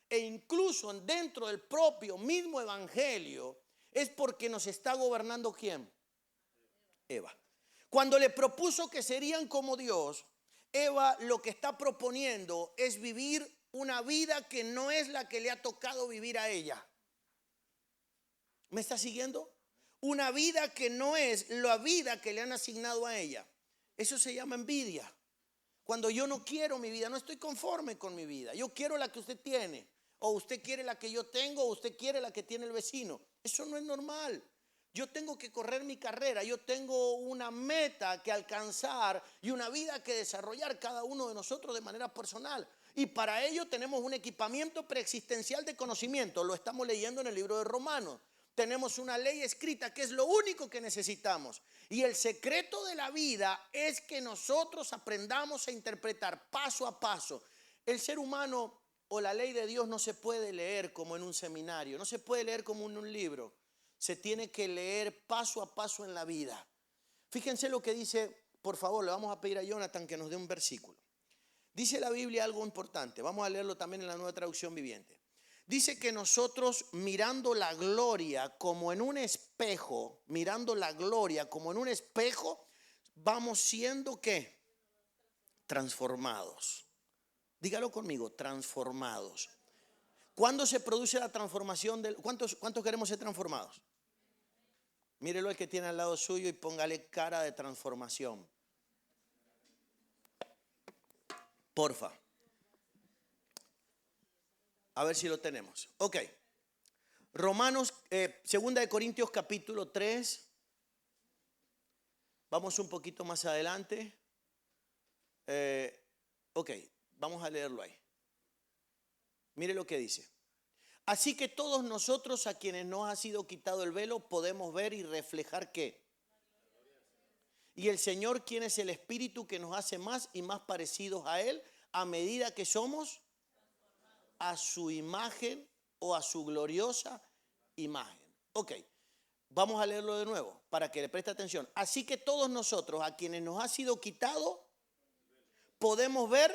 e incluso dentro del propio mismo evangelio, es porque nos está gobernando ¿quién? Eva. Cuando le propuso que serían como Dios, Eva lo que está proponiendo es vivir una vida que no es la que le ha tocado vivir a ella. ¿Me está siguiendo? Una vida que no es la vida que le han asignado a ella. Eso se llama envidia. Cuando yo no quiero mi vida, no estoy conforme con mi vida. Yo quiero la que usted tiene. O usted quiere la que yo tengo, o usted quiere la que tiene el vecino. Eso no es normal. Yo tengo que correr mi carrera. Yo tengo una meta que alcanzar y una vida que desarrollar cada uno de nosotros de manera personal. Y para ello tenemos un equipamiento preexistencial de conocimiento. Lo estamos leyendo en el libro de Romanos. Tenemos una ley escrita que es lo único que necesitamos. Y el secreto de la vida es que nosotros aprendamos a interpretar paso a paso. El ser humano o la ley de Dios no se puede leer como en un seminario, no se puede leer como en un libro. Se tiene que leer paso a paso en la vida. Fíjense lo que dice, por favor, le vamos a pedir a Jonathan que nos dé un versículo. Dice la Biblia algo importante, vamos a leerlo también en la Nueva Traducción Viviente. Dice que nosotros mirando la gloria como en un espejo, mirando la gloria como en un espejo, vamos siendo ¿qué? Transformados. Dígalo conmigo, transformados. ¿Cuándo se produce la transformación? ¿Cuántos queremos ser transformados? Mírelo el que tiene al lado suyo y póngale cara de transformación. Porfa. A ver si lo tenemos. Ok. Romanos, 2 de Corintios capítulo 3. Vamos un poquito más adelante. Ok, vamos a leerlo ahí. Mire lo que dice. Así que todos nosotros a quienes nos ha sido quitado el velo podemos ver y reflejar ¿qué? Y el Señor, quien es el Espíritu que nos hace más y más parecidos a Él a medida que somos a su imagen o a su gloriosa imagen. Ok, vamos a leerlo de nuevo para que le preste atención. Así que todos nosotros a quienes nos ha sido quitado podemos ver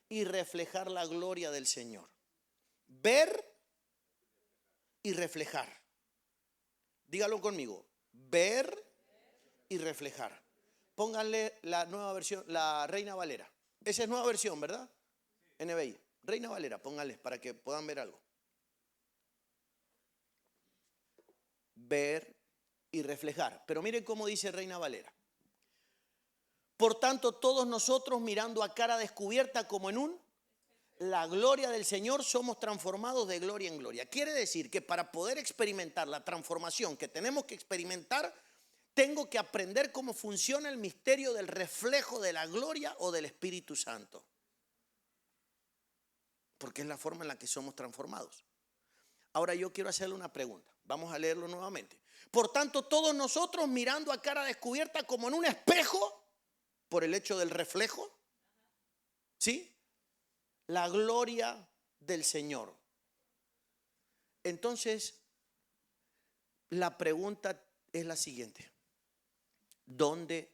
y reflejar la gloria del Señor. Ver y reflejar. Dígalo conmigo. Ver y reflejar. Pónganle la nueva versión, la Reina Valera. Esa es nueva versión, ¿verdad? NBI. Reina Valera, pónganles para que puedan ver algo. Ver y reflejar. Pero miren cómo dice Reina Valera. Por tanto, todos nosotros mirando a cara descubierta como en la gloria del Señor somos transformados de gloria en gloria. Quiere decir que para poder experimentar la transformación que tenemos que experimentar, tengo que aprender cómo funciona el misterio del reflejo de la gloria o del Espíritu Santo. Porque es la forma en la que somos transformados. Ahora yo quiero hacerle una pregunta. Vamos a leerlo nuevamente. Por tanto, todos nosotros mirando a cara descubierta como en un espejo, por el hecho del reflejo, ¿sí? La gloria del Señor. Entonces, la pregunta es la siguiente. ¿Dónde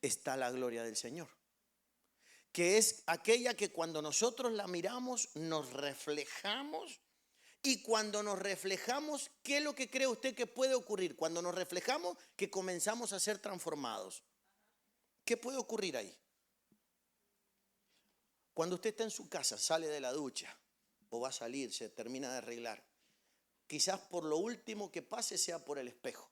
está la gloria del Señor? Que es aquella que cuando nosotros la miramos nos reflejamos. Y cuando nos reflejamos, ¿qué es lo que cree usted que puede ocurrir? Cuando nos reflejamos, que comenzamos a ser transformados. ¿Qué puede ocurrir ahí? Cuando usted está en su casa, sale de la ducha o va a salir, se termina de arreglar, quizás por lo último que pase sea por el espejo.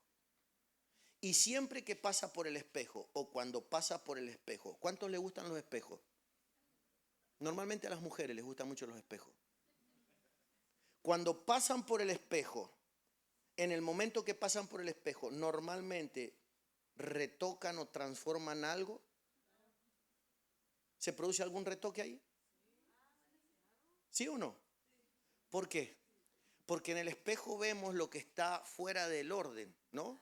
Y siempre que pasa por el espejo o cuando pasa por el espejo, ¿cuántos le gustan los espejos? Normalmente a las mujeres les gustan mucho los espejos. Cuando pasan por el espejo, en el momento que pasan por el espejo, normalmente retocan o transforman algo. ¿Se produce algún retoque ahí? ¿Sí o no? ¿Por qué? Porque en el espejo vemos lo que está fuera del orden, ¿no?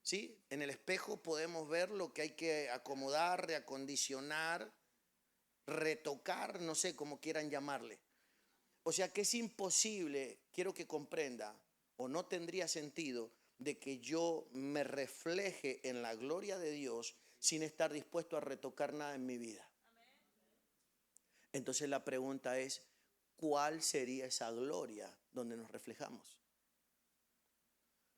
¿Sí? En el espejo podemos ver lo que hay que acomodar, reacondicionar, retocar, no sé cómo quieran llamarle. O sea que es imposible, quiero que comprenda, o no tendría sentido, de que yo me refleje en la gloria de Dios sin estar dispuesto a retocar nada en mi vida. Entonces la pregunta es, ¿cuál sería esa gloria donde nos reflejamos?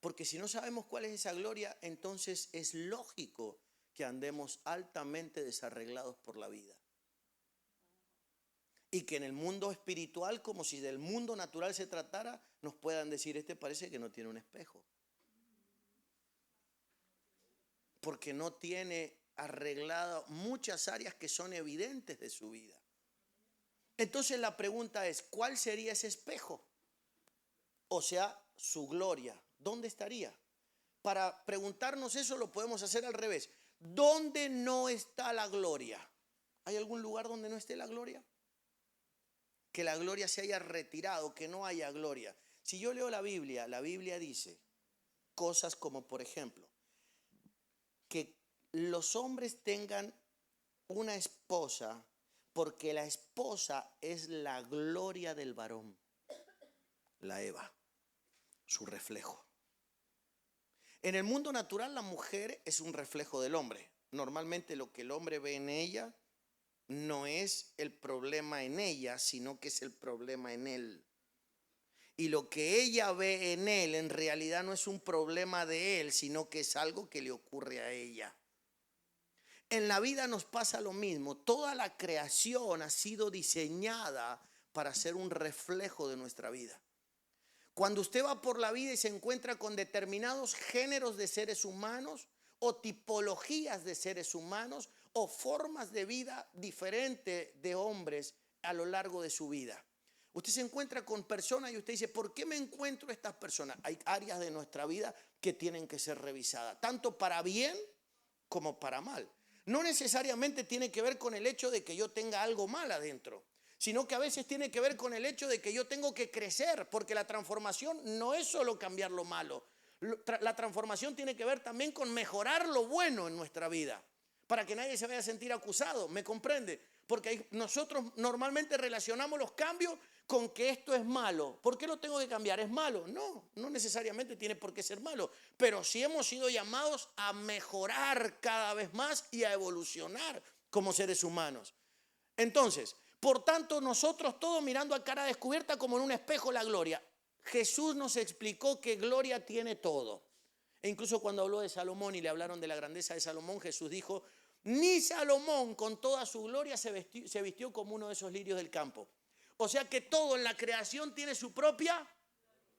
Porque si no sabemos cuál es esa gloria, entonces es lógico que andemos altamente desarreglados por la vida. Y que en el mundo espiritual, como si del mundo natural se tratara, nos puedan decir, este parece que no tiene un espejo. Porque no tiene arreglado muchas áreas que son evidentes de su vida. Entonces la pregunta es, ¿cuál sería ese espejo? O sea, su gloria. ¿Dónde estaría? Para preguntarnos eso lo podemos hacer al revés. ¿Dónde no está la gloria? ¿Hay algún lugar donde no esté la gloria? Que la gloria se haya retirado, que no haya gloria. Si yo leo la Biblia dice cosas como, por ejemplo, que los hombres tengan una esposa porque la esposa es la gloria del varón, la Eva, su reflejo. En el mundo natural la mujer es un reflejo del hombre. Normalmente lo que el hombre ve en ella no es el problema en ella, sino que es el problema en él. Y lo que ella ve en él en realidad no es un problema de él, sino que es algo que le ocurre a ella. En la vida nos pasa lo mismo. Toda la creación ha sido diseñada para ser un reflejo de nuestra vida. Cuando usted va por la vida y se encuentra con determinados géneros de seres humanos o tipologías de seres humanos o formas de vida diferentes de hombres a lo largo de su vida. Usted se encuentra con personas y usted dice, ¿por qué me encuentro estas personas? Hay áreas de nuestra vida que tienen que ser revisadas, tanto para bien como para mal. No necesariamente tiene que ver con el hecho de que yo tenga algo mal adentro, sino que a veces tiene que ver con el hecho de que yo tengo que crecer, porque la transformación no es solo cambiar lo malo. La transformación tiene que ver también con mejorar lo bueno en nuestra vida, para que nadie se vaya a sentir acusado, ¿me comprende? Porque nosotros normalmente relacionamos los cambios con que esto es malo. ¿Por qué lo tengo que cambiar? ¿Es malo? No, no necesariamente tiene por qué ser malo, pero sí hemos sido llamados a mejorar cada vez más y a evolucionar como seres humanos. Entonces, por tanto, nosotros todos mirando a cara descubierta como en un espejo la gloria. Jesús nos explicó que gloria tiene todo. E incluso cuando habló de Salomón y le hablaron de la grandeza de Salomón, Jesús dijo, ni Salomón con toda su gloria se vistió como uno de esos lirios del campo. O sea que todo en la creación tiene su propia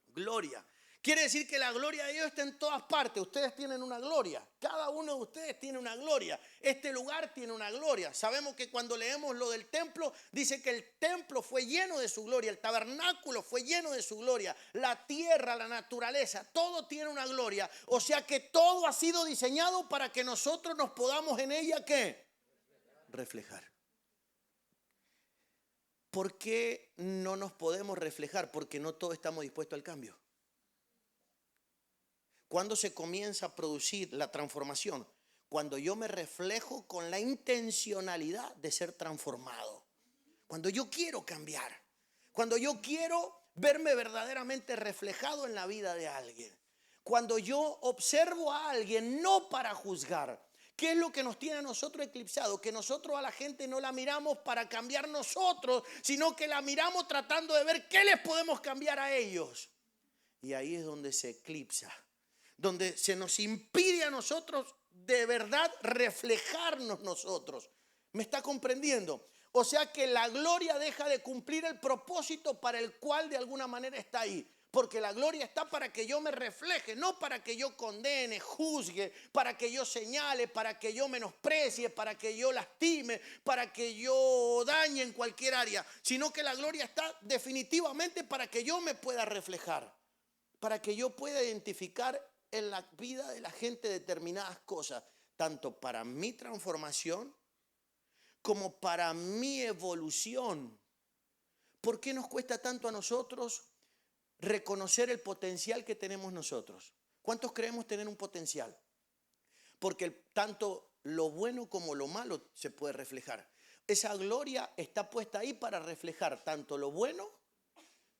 gloria. Quiere decir que la gloria de Dios está en todas partes. Ustedes tienen una gloria. Cada uno de ustedes tiene una gloria. Este lugar tiene una gloria. Sabemos que cuando leemos lo del templo, dice que el templo fue lleno de su gloria. El tabernáculo fue lleno de su gloria. La tierra, la naturaleza, todo tiene una gloria. O sea que todo ha sido diseñado para que nosotros nos podamos en ella, ¿qué? Reflejar. ¿Por qué no nos podemos reflejar? Porque no todos estamos dispuestos al cambio. ¿Cuándo se comienza a producir la transformación? Cuando yo me reflejo con la intencionalidad de ser transformado. Cuando yo quiero cambiar. Cuando yo quiero verme verdaderamente reflejado en la vida de alguien. Cuando yo observo a alguien no para juzgar. ¿Qué es lo que nos tiene a nosotros eclipsado? Que nosotros a la gente no la miramos para cambiar nosotros, sino que la miramos tratando de ver qué les podemos cambiar a ellos. Y ahí es donde se eclipsa. Donde se nos impide a nosotros de verdad reflejarnos nosotros. ¿Me está comprendiendo? O sea que la gloria deja de cumplir el propósito para el cual de alguna manera está ahí. Porque la gloria está para que yo me refleje, no para que yo condene, juzgue, para que yo señale, para que yo menosprecie, para que yo lastime, para que yo dañe en cualquier área. Sino que la gloria está definitivamente para que yo me pueda reflejar. Para que yo pueda identificar en la vida de la gente determinadas cosas, tanto para mi transformación como para mi evolución. ¿Por qué nos cuesta tanto a nosotros reconocer el potencial que tenemos nosotros? ¿Cuántos creemos tener un potencial? Porque tanto lo bueno como lo malo se puede reflejar. Esa gloria está puesta ahí para reflejar tanto lo bueno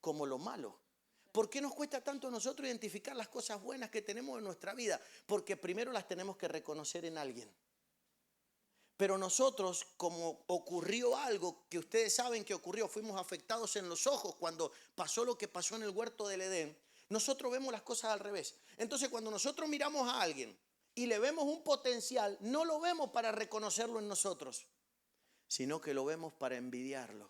como lo malo. ¿Por qué nos cuesta tanto a nosotros identificar las cosas buenas que tenemos en nuestra vida? Porque primero las tenemos que reconocer en alguien. Pero nosotros, como ocurrió algo que ustedes saben que ocurrió, fuimos afectados en los ojos cuando pasó lo que pasó en el huerto del Edén, nosotros vemos las cosas al revés. Entonces, cuando nosotros miramos a alguien y le vemos un potencial, no lo vemos para reconocerlo en nosotros, sino que lo vemos para envidiarlo.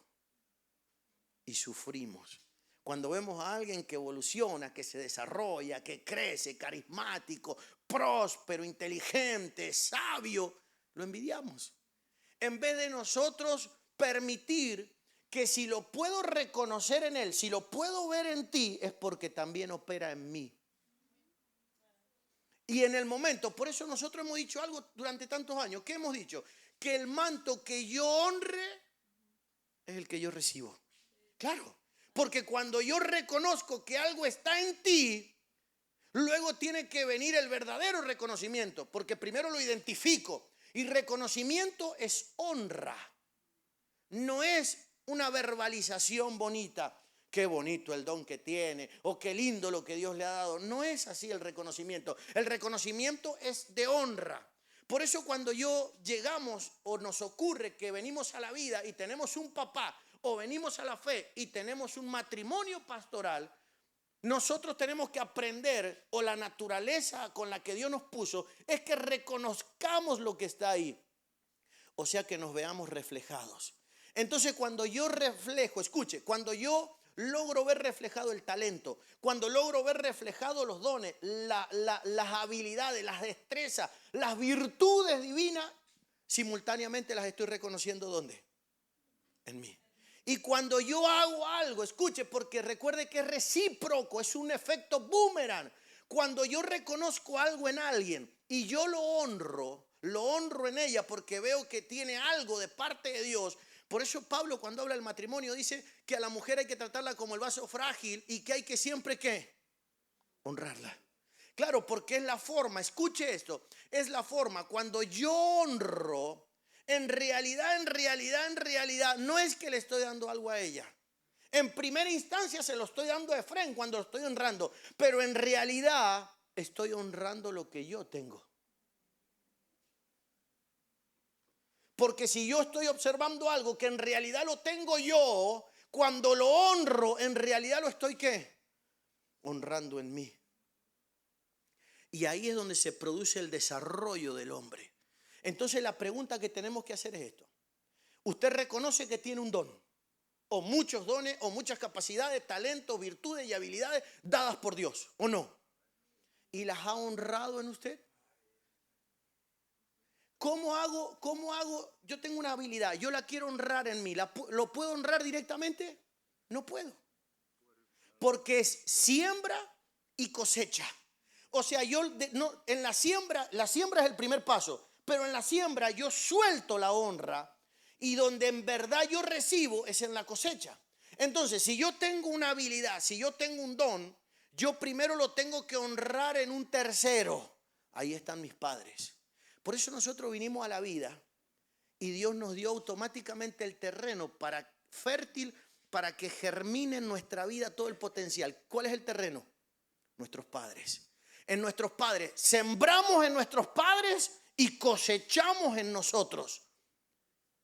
Y sufrimos. Cuando vemos a alguien que evoluciona, que se desarrolla, que crece, carismático, próspero, inteligente, sabio, lo envidiamos. En vez de nosotros permitir que si lo puedo reconocer en él, si lo puedo ver en ti, es porque también opera en mí. Y en el momento, por eso nosotros hemos dicho algo durante tantos años. ¿Qué hemos dicho? Que el manto que yo honre es el que yo recibo. Claro. Porque cuando yo reconozco que algo está en ti, luego tiene que venir el verdadero reconocimiento. Porque primero lo identifico. Y reconocimiento es honra. No es una verbalización bonita. Qué bonito el don que tiene. O qué lindo lo que Dios le ha dado. No es así el reconocimiento. El reconocimiento es de honra. Por eso cuando llegamos o nos ocurre que venimos a la vida y tenemos un papá, o venimos a la fe y tenemos un matrimonio pastoral, nosotros tenemos que aprender, o la naturaleza con la que Dios nos puso, es que reconozcamos lo que está ahí. O sea que nos veamos reflejados. Entonces cuando yo reflejo, escuche, cuando yo logro ver reflejado el talento, cuando logro ver reflejado los dones, las habilidades, las destrezas, las virtudes divinas, simultáneamente las estoy reconociendo ¿dónde? En mí. Y cuando yo hago algo, escuche, porque recuerde que es recíproco, es un efecto boomerang. Cuando yo reconozco algo en alguien y yo lo honro en ella porque veo que tiene algo de parte de Dios. Por eso Pablo cuando habla del matrimonio dice que a la mujer hay que tratarla como el vaso frágil y que hay que siempre ¿qué? Honrarla. Claro, porque es la forma, escuche esto, es la forma cuando yo honro. En realidad, no es que le estoy dando algo a ella. En primera instancia se lo estoy dando de frente cuando lo estoy honrando. Pero en realidad estoy honrando lo que yo tengo. Porque si yo estoy observando algo que en realidad lo tengo yo, cuando lo honro, en realidad lo estoy ¿qué? Honrando en mí. Y ahí es donde se produce el desarrollo del hombre. Entonces la pregunta que tenemos que hacer es esto. ¿Usted reconoce que tiene un don? O muchos dones, o muchas capacidades, talentos, virtudes y habilidades dadas por Dios, ¿o no? ¿Y las ha honrado en usted? ¿Cómo hago? Yo tengo una habilidad, yo la quiero honrar en mí. ¿Lo puedo honrar directamente? No puedo. Porque es siembra y cosecha. O sea, en la siembra es el primer paso, pero en la siembra yo suelto la honra y donde en verdad yo recibo es en la cosecha. Entonces, si yo tengo una habilidad, si yo tengo un don, yo primero lo tengo que honrar en un tercero. Ahí están mis padres. Por eso nosotros vinimos a la vida y Dios nos dio automáticamente el terreno fértil para que germine en nuestra vida todo el potencial. ¿Cuál es el terreno? Nuestros padres. En nuestros padres, sembramos en nuestros padres y cosechamos en nosotros.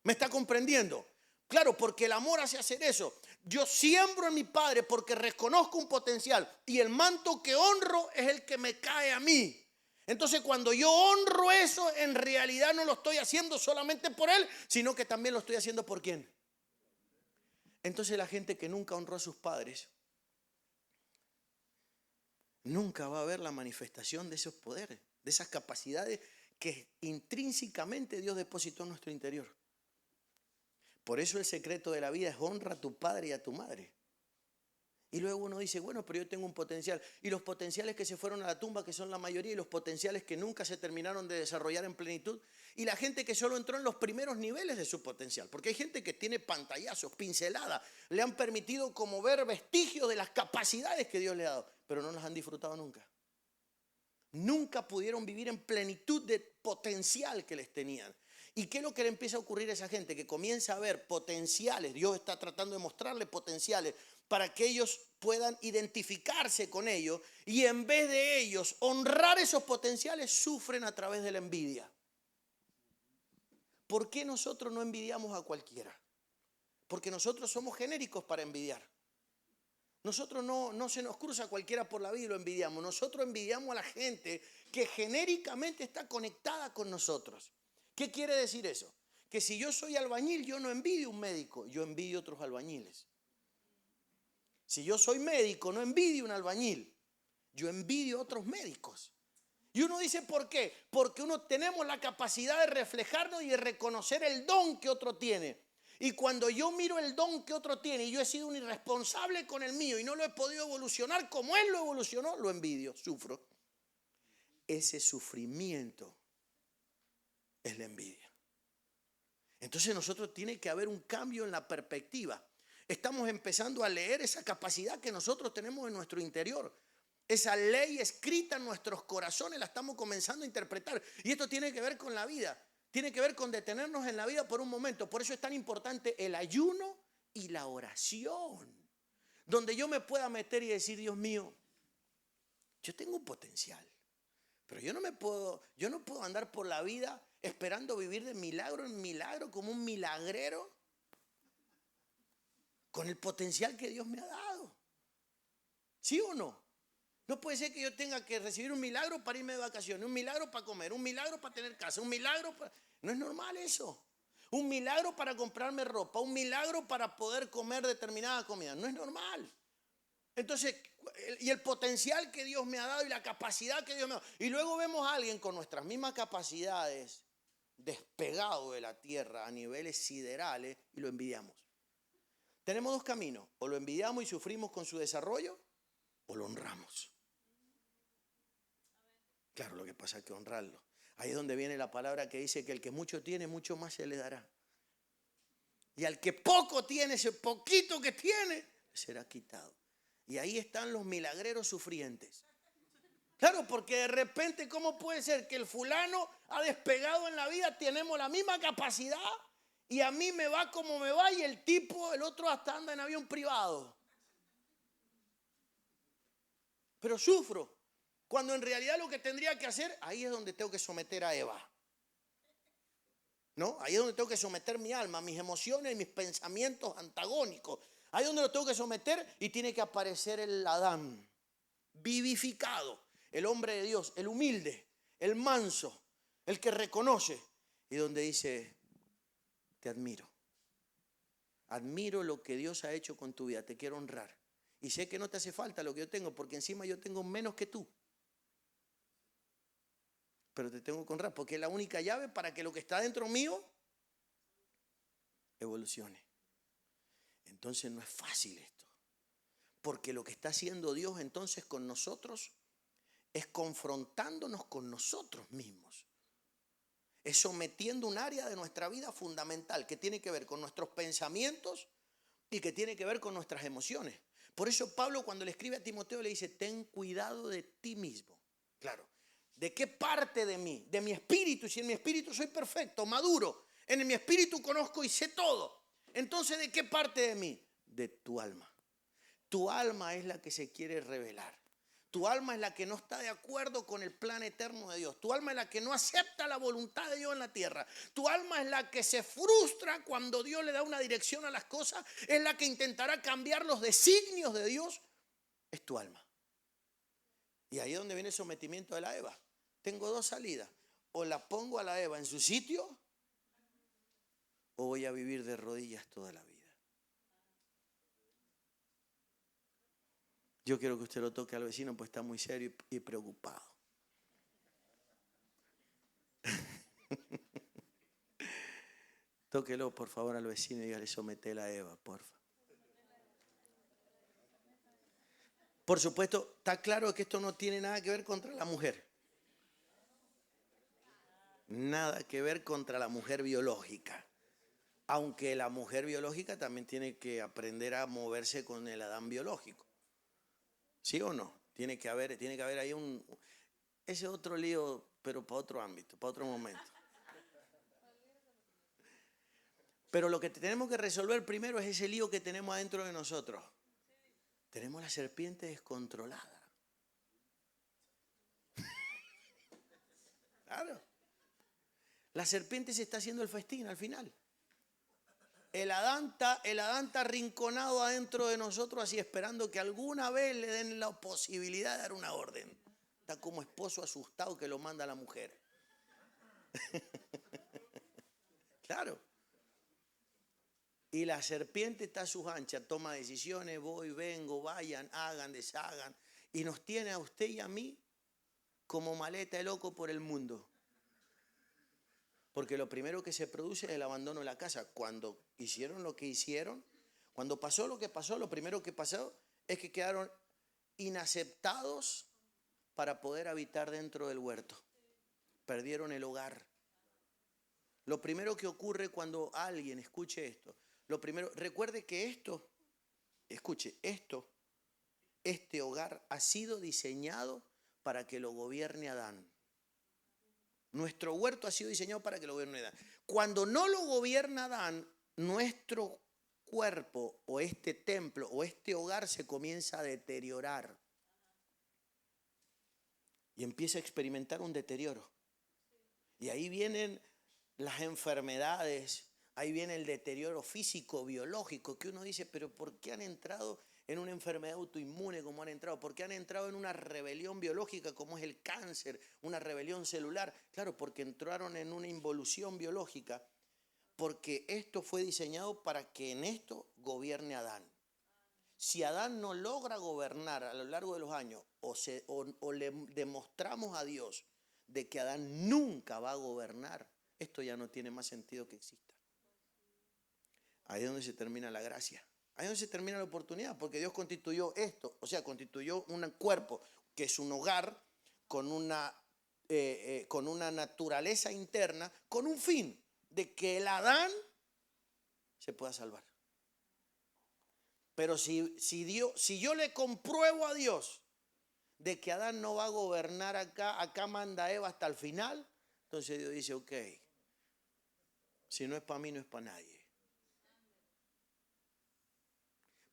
¿Me está comprendiendo? Claro, porque el amor hace hacer eso. Yo siembro en mi padre porque reconozco un potencial y el manto que honro es el que me cae a mí. Entonces cuando yo honro eso, en realidad no lo estoy haciendo solamente por él, sino que también lo estoy haciendo por quién. Entonces la gente que nunca honró a sus padres, nunca va a ver la manifestación de esos poderes, de esas capacidades que intrínsecamente Dios depositó en nuestro interior. Por eso el secreto de la vida es honra a tu padre y a tu madre. Y luego uno dice, bueno, pero yo tengo un potencial. Y los potenciales que se fueron a la tumba, que son la mayoría, y los potenciales que nunca se terminaron de desarrollar en plenitud. Y la gente que solo entró en los primeros niveles de su potencial. Porque hay gente que tiene pantallazos, pinceladas. Le han permitido como ver vestigios de las capacidades que Dios le ha dado. Pero no las han disfrutado nunca. Nunca pudieron vivir en plenitud de potencial que les tenían. ¿Y qué es lo que le empieza a ocurrir a esa gente? Que comienza a ver potenciales. Dios está tratando de mostrarle potenciales para que ellos puedan identificarse con ellos. Y en vez de ellos honrar esos potenciales, sufren a través de la envidia. ¿Por qué nosotros no envidiamos a cualquiera? Porque nosotros somos genéricos para envidiar. Nosotros no se nos cruza cualquiera por la vida y lo envidiamos. Nosotros envidiamos a la gente que genéricamente está conectada con nosotros. ¿Qué quiere decir eso? Que si yo soy albañil, yo no envidio un médico, yo envidio otros albañiles. Si yo soy médico, no envidio un albañil, yo envidio otros médicos. Y uno dice, ¿por qué? Porque uno tenemos la capacidad de reflejarnos y de reconocer el don que otro tiene. Y cuando yo miro el don que otro tiene y yo he sido un irresponsable con el mío y no lo he podido evolucionar como él lo evolucionó, lo envidio, sufro. Ese sufrimiento es la envidia. Entonces nosotros tiene que haber un cambio en la perspectiva. Estamos empezando a leer esa capacidad que nosotros tenemos en nuestro interior. Esa ley escrita en nuestros corazones la estamos comenzando a interpretar. Y esto tiene que ver con la vida. Tiene que ver con detenernos en la vida por un momento. Por eso es tan importante el ayuno y la oración. Donde yo me pueda meter y decir, Dios mío, yo tengo un potencial. Pero yo no puedo andar por la vida esperando vivir de milagro en milagro como un milagrero con el potencial que Dios me ha dado. ¿Sí o no? No puede ser que yo tenga que recibir un milagro para irme de vacaciones, un milagro para comer, un milagro para tener casa, un milagro para... No es normal eso. Un milagro para comprarme ropa, un milagro para poder comer determinada comida. No es normal. Entonces, y el potencial que Dios me ha dado y la capacidad que Dios me ha dado. Y luego vemos a alguien con nuestras mismas capacidades despegado de la tierra a niveles siderales y lo envidiamos. Tenemos dos caminos. O lo envidiamos y sufrimos con su desarrollo o lo honramos. Claro, lo que pasa es que honrarlo. Ahí es donde viene la palabra que dice que el que mucho tiene, mucho más se le dará. Y al que poco tiene, ese poquito que tiene, será quitado. Y ahí están los milagreros sufrientes. Claro, porque de repente, ¿cómo puede ser que el fulano ha despegado en la vida? Tenemos la misma capacidad y a mí me va como me va y el otro hasta anda en avión privado. Pero sufro. Cuando en realidad lo que tendría que hacer, ahí es donde tengo que someter a Eva. ¿No? Ahí es donde tengo que someter mi alma, mis emociones, mis pensamientos antagónicos. Ahí es donde lo tengo que someter y tiene que aparecer el Adán vivificado. el hombre de Dios, el humilde, el manso, el que reconoce y donde dice, te admiro. Admiro lo que Dios ha hecho con tu vida, te quiero honrar. Y sé que no te hace falta lo que yo tengo, porque encima yo tengo menos que tú. Pero te tengo que honrar, porque es la única llave para que lo que está dentro mío evolucione. Entonces no es fácil esto, porque lo que está haciendo Dios entonces con nosotros es confrontándonos con nosotros mismos. Es sometiendo un área de nuestra vida fundamental que tiene que ver con nuestros pensamientos y que tiene que ver con nuestras emociones. Por eso Pablo, cuando le escribe a Timoteo, le dice, ten cuidado de ti mismo. Claro, ¿de qué parte de mí? De mi espíritu. Y si en mi espíritu soy perfecto, maduro, en mi espíritu conozco y sé todo. Entonces, ¿de qué parte de mí? De tu alma. Tu alma es la que se quiere revelar. Tu alma es la que no está de acuerdo con el plan eterno de Dios. Tu alma es la que no acepta la voluntad de Dios en la tierra. Tu alma es la que se frustra cuando Dios le da una dirección a las cosas. Es la que intentará cambiar los designios de Dios. Es tu alma. Y ahí es donde viene el sometimiento de la Eva. Tengo dos salidas. O la pongo a la Eva en su sitio, o voy a vivir de rodillas toda la vida. Yo quiero que usted lo toque al vecino, pues está muy serio y preocupado. Tóquelo, por favor, al vecino y dígale, somete a Eva, porfa. Por supuesto, está claro que esto no tiene nada que ver contra la mujer. Nada que ver contra la mujer biológica. Aunque la mujer biológica también tiene que aprender a moverse con el Adán biológico. ¿Sí o no? Tiene que haber ahí ese otro lío, pero para otro ámbito, para otro momento. Pero lo que tenemos que resolver primero es ese lío que tenemos adentro de nosotros. Tenemos la serpiente descontrolada. Claro. La serpiente se está haciendo el festín al final. El Adán está arrinconado adentro de nosotros así esperando que alguna vez le den la posibilidad de dar una orden. Está como esposo asustado que lo manda a la mujer. Claro. Y la serpiente está a sus anchas, toma decisiones, voy, vengo, vayan, hagan, deshagan. Y nos tiene a usted y a mí como maleta de loco por el mundo. Porque lo primero que se produce es el abandono de la casa. Cuando hicieron lo que hicieron, cuando pasó lo que pasó, lo primero que pasó es que quedaron inaceptados para poder habitar dentro del huerto. Perdieron el hogar. Lo primero que ocurre cuando alguien escuche esto, recuerde que este hogar ha sido diseñado para que lo gobierne Adán. Nuestro huerto ha sido diseñado para que lo gobierne Adán. Cuando no lo gobierna Adán, nuestro cuerpo o este templo o este hogar se comienza a deteriorar. Y empieza a experimentar un deterioro. Y ahí vienen las enfermedades, ahí viene el deterioro físico, biológico, que uno dice, pero ¿por qué han entrado en una enfermedad autoinmune como han entrado? ¿Por qué han entrado en una rebelión biológica como es el cáncer, una rebelión celular? Claro, porque entraron en una involución biológica, porque esto fue diseñado para que en esto gobierne Adán. Si Adán no logra gobernar a lo largo de los años o le demostramos a Dios de que Adán nunca va a gobernar, esto ya no tiene más sentido que exista. Ahí es donde se termina la gracia. Ahí es donde se termina la oportunidad, porque Dios constituyó esto, o sea, constituyó un cuerpo que es un hogar con una naturaleza interna, con un fin de que el Adán se pueda salvar. Pero si yo le compruebo a Dios de que Adán no va a gobernar acá manda Eva hasta el final, entonces Dios dice, ok, si no es para mí, no es para nadie.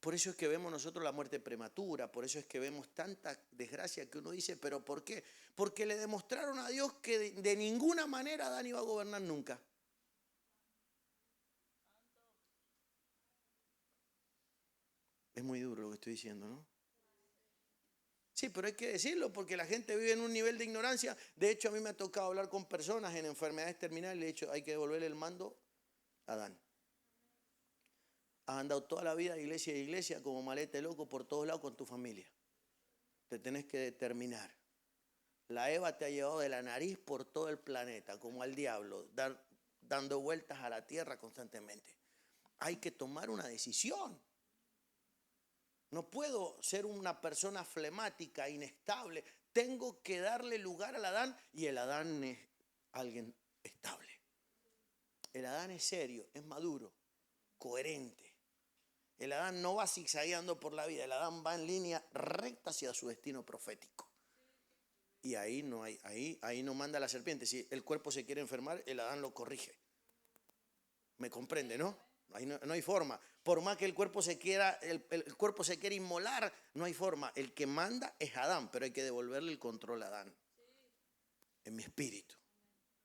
Por eso es que vemos nosotros la muerte prematura, por eso es que vemos tanta desgracia que uno dice, ¿pero por qué? Porque le demostraron a Dios que de ninguna manera Adán iba a gobernar nunca. Es muy duro lo que estoy diciendo, ¿no? Sí, pero hay que decirlo porque la gente vive en un nivel de ignorancia. De hecho, a mí me ha tocado hablar con personas en enfermedades terminales y le he dicho, hay que devolverle el mando a Adán. Has andado toda la vida de iglesia a iglesia como malete loco por todos lados con tu familia. Te tenés que determinar. La Eva te ha llevado de la nariz por todo el planeta, como al diablo, dando vueltas a la tierra constantemente. Hay que tomar una decisión. No puedo ser una persona flemática, inestable. Tengo que darle lugar al Adán y el Adán es alguien estable. El Adán es serio, es maduro, coherente. El Adán no va zigzagueando por la vida, el Adán va en línea recta hacia su destino profético. Y ahí no manda la serpiente. Si el cuerpo se quiere enfermar, el Adán lo corrige. ¿Me comprende, no? Ahí no hay forma. Por más que el cuerpo se quiera inmolar, no hay forma. El que manda es Adán, pero hay que devolverle el control a Adán. En mi espíritu.